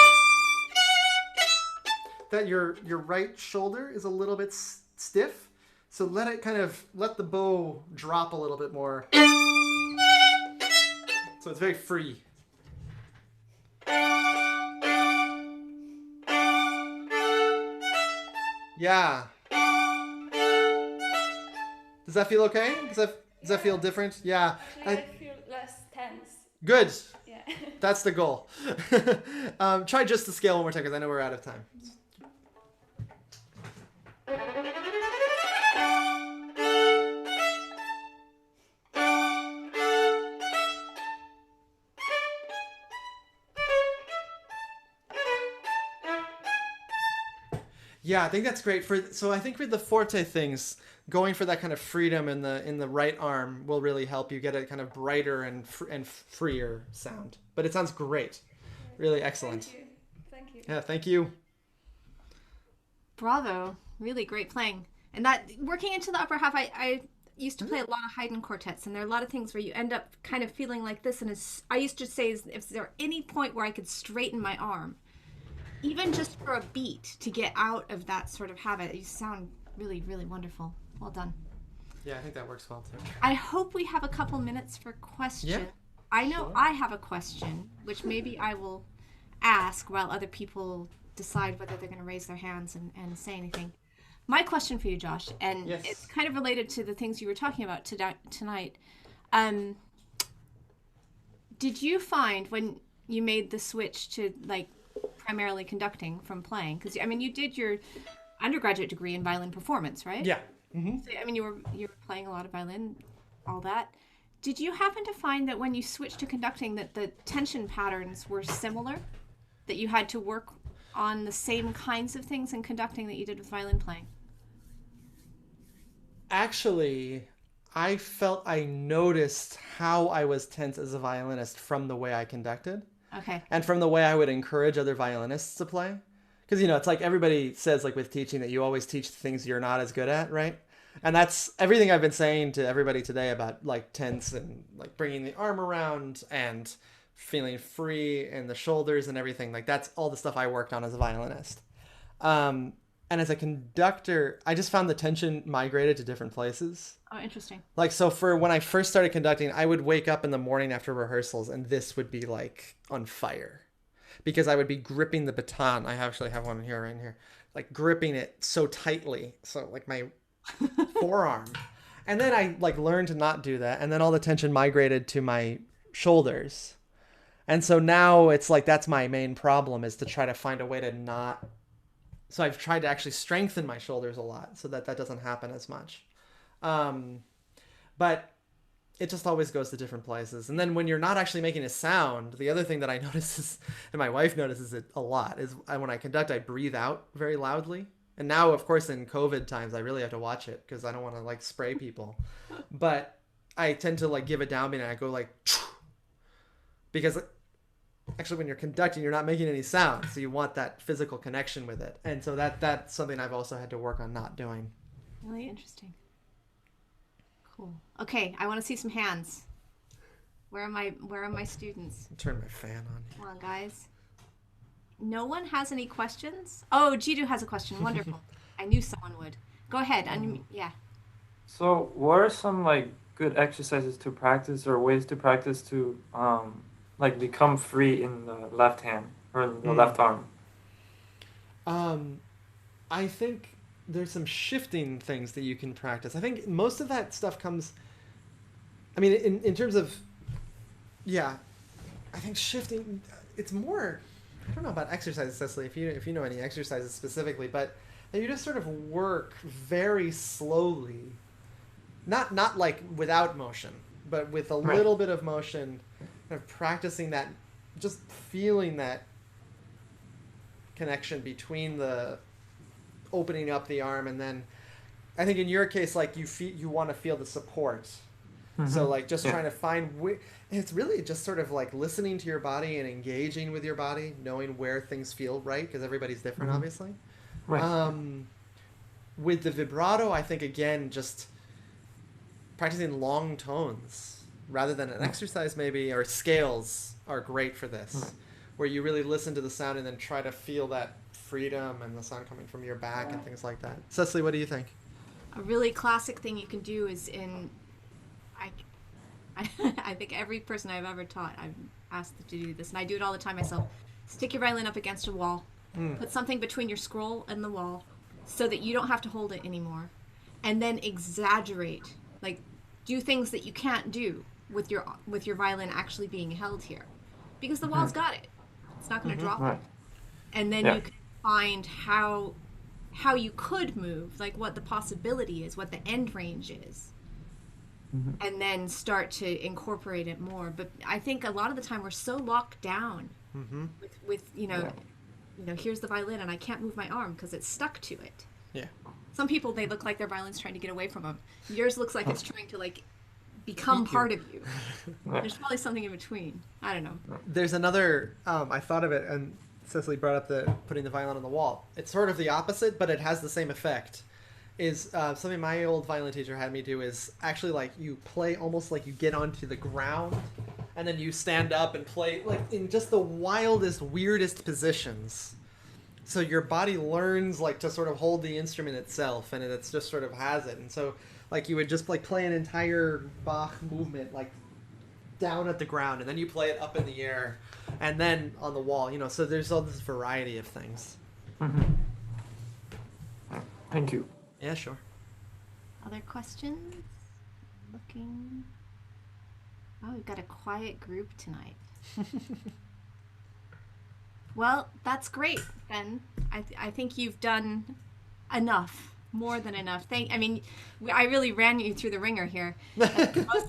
that your right shoulder is a little bit stiff, so let the bow drop a little bit more. So it's very free. Yeah. Does that feel okay? Does that feel different? Yeah. Actually, I feel less tense. Good. Yeah. That's the goal. Try just the scale one more time because I know we're out of time. Yeah, I think that's great. So I think with the forte things, going for that kind of freedom in the right arm will really help you get a kind of brighter and freer sound. But it sounds great. Really excellent. Thank you. Yeah, thank you. Bravo. Really great playing. And that working into the upper half, I used to play a lot of Haydn quartets, and there are a lot of things where you end up kind of feeling like this. And I used to say, if there any point where I could straighten my arm, even just for a beat, to get out of that sort of habit, you sound really, really wonderful. Well done. Yeah, I think that works well too. I hope we have a couple minutes for questions. Yeah, I know sure. I have a question, which maybe I will ask while other people decide whether they're going to raise their hands and say anything. My question for you, Josh, and yes. It's kind of related to the things you were talking about tonight. Did you find when you made the switch to like primarily conducting from playing, because I mean you did your undergraduate degree in violin performance, right? Yeah. Mm-hmm. So, I mean you were playing a lot of violin, all that. Did you happen to find that when you switched to conducting that the tension patterns were similar, that you had to work on the same kinds of things in conducting that you did with violin playing? Actually, I felt I noticed how I was tense as a violinist from the way I conducted. Okay. And from the way I would encourage other violinists to play. Because, you know, it's like everybody says, like with teaching, that you always teach the things you're not as good at, right? And that's everything I've been saying to everybody today about like tense and like bringing the arm around and feeling free in the shoulders and everything. Like that's all the stuff I worked on as a violinist. And as a conductor, I just found the tension migrated to different places. Oh, interesting. Like, so for when I first started conducting, I would wake up in the morning after rehearsals and this would be like on fire because I would be gripping the baton. I actually have one here, right here, like gripping it so tightly. So like my forearm. And then I like learned to not do that. And then all the tension migrated to my shoulders. And so now it's like, that's my main problem, is to try to find a way to not. So I've tried to actually strengthen my shoulders a lot so that that doesn't happen as much. But it just always goes to different places. And then when you're not actually making a sound, the other thing that I notice is, and my wife notices it a lot, is when I conduct, I breathe out very loudly. And now, of course, in COVID times, I really have to watch it because I don't want to like spray people. But I tend to like give a downbeat and I go like, because actually when you're conducting, you're not making any sound. So you want that physical connection with it. And so that's something I've also had to work on not doing. Really interesting. Cool. Okay, I want to see some hands. Where are my students? I'll turn my fan on. Come on, guys. No one has any questions? Oh, Jiddu has a question. Wonderful. I knew someone would. Go ahead. Yeah. So, what are some like good exercises to practice or ways to practice to like become free in the left hand or in the left arm? I think there's some shifting things that you can practice. I think most of that stuff comes, I mean, in terms of, yeah, I think shifting, it's more, I don't know about exercises, Cecily, if you know any exercises specifically, but that you just sort of work very slowly, not like without motion, but with a little bit of motion, kind of practicing that, just feeling that connection between the opening up the arm, and then I think in your case, like you want to feel the support. So like just trying to find it's really just sort of like listening to your body and engaging with your body, knowing where things feel right, because everybody's different, obviously. Right. With the vibrato, I think again just practicing long tones rather than an exercise maybe, or scales are great for this, where you really listen to the sound and then try to feel that freedom and the sound coming from your back and things like that. Cecily, what do you think? A really classic thing you can do is I think every person I've ever taught, I've asked to do this, and I do it all the time myself. Stick your violin up against a wall. Put something between your scroll and the wall so that you don't have to hold it anymore. And then exaggerate. Like, do things that you can't do with your violin actually being held here. Because the wall's got it. It's not going to drop it. And then you can find how you could move, like what the possibility is, what the end range is. And then start to incorporate it more. But I think a lot of the time we're so locked down with here's the violin and I can't move my arm because it's stuck to it. Yeah. Some people, they look like their violin's trying to get away from them. Yours looks like it's trying to like become part of you. There's probably something in between. I don't know. There's another, I thought of it, and Cecily brought up putting the violin on the wall. It's sort of the opposite, but it has the same effect. Is something my old violin teacher had me do is actually like you play almost like you get onto the ground and then you stand up and play like in just the wildest, weirdest positions. So your body learns like to sort of hold the instrument itself, and it's just sort of has it. And so like you would just like play an entire Bach movement like down at the ground, and then you play it up in the air and then on the wall, so there's all this variety of things. Thank you. Yeah, sure. Other questions? Looking. Oh, we've got a quiet group tonight. Well, that's great, Ben. I think you've done enough, more than enough. I really ran you through the ringer here.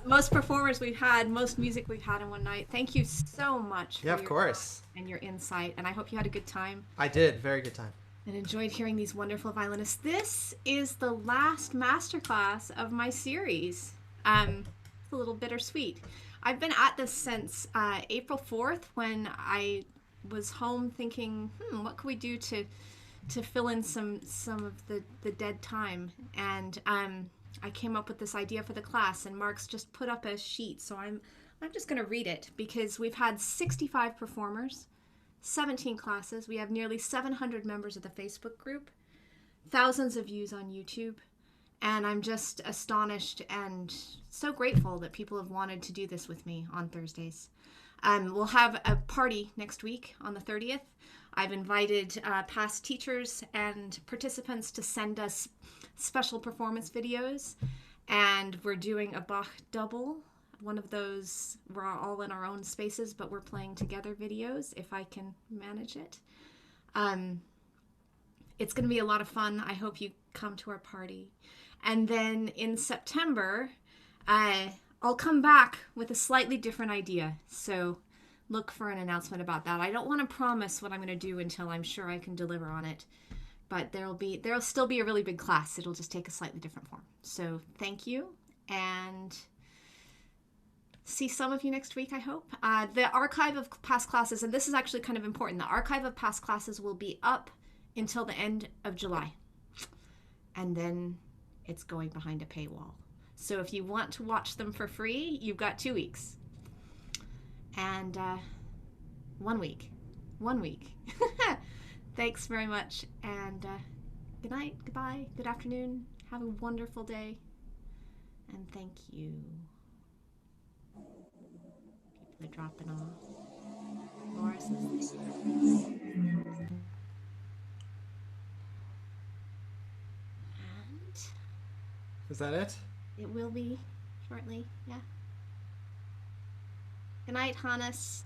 most performers we've had, most music we've had in one night. Thank you so much for of course. And your insight, and I hope you had a good time. I did. Very good time. And enjoyed hearing these wonderful violinists. This is the last masterclass of my series. It's a little bittersweet. I've been at this since April 4th, when I was home thinking, what could we do to fill in some of the dead time? And I came up with this idea for the class, and Mark's just put up a sheet, so I'm just going to read it, because we've had 65 performers. 17 classes. We have nearly 700 members of the Facebook group, thousands of views on YouTube, and I'm just astonished and so grateful that people have wanted to do this with me on Thursdays. We'll have a party next week on the 30th. I've invited past teachers and participants to send us special performance videos, and we're doing a Bach double. One of those, we're all in our own spaces, but we're playing together videos, if I can manage it. It's going to be a lot of fun. I hope you come to our party. And then in September, I'll come back with a slightly different idea. So look for an announcement about that. I don't want to promise what I'm going to do until I'm sure I can deliver on it. But there'll still be a really big class. It'll just take a slightly different form. So thank you, and see some of you next week, I hope. The archive of past classes, and this is actually kind of important, the archive of past classes will be up until the end of July. And then it's going behind a paywall. So if you want to watch them for free, you've got 2 weeks. And 1 week. 1 week. Thanks very much. And good night, goodbye, good afternoon. Have a wonderful day. And thank you. They're dropping off. Boris is there. And is that it? It will be shortly, yeah. Good night, Hannes.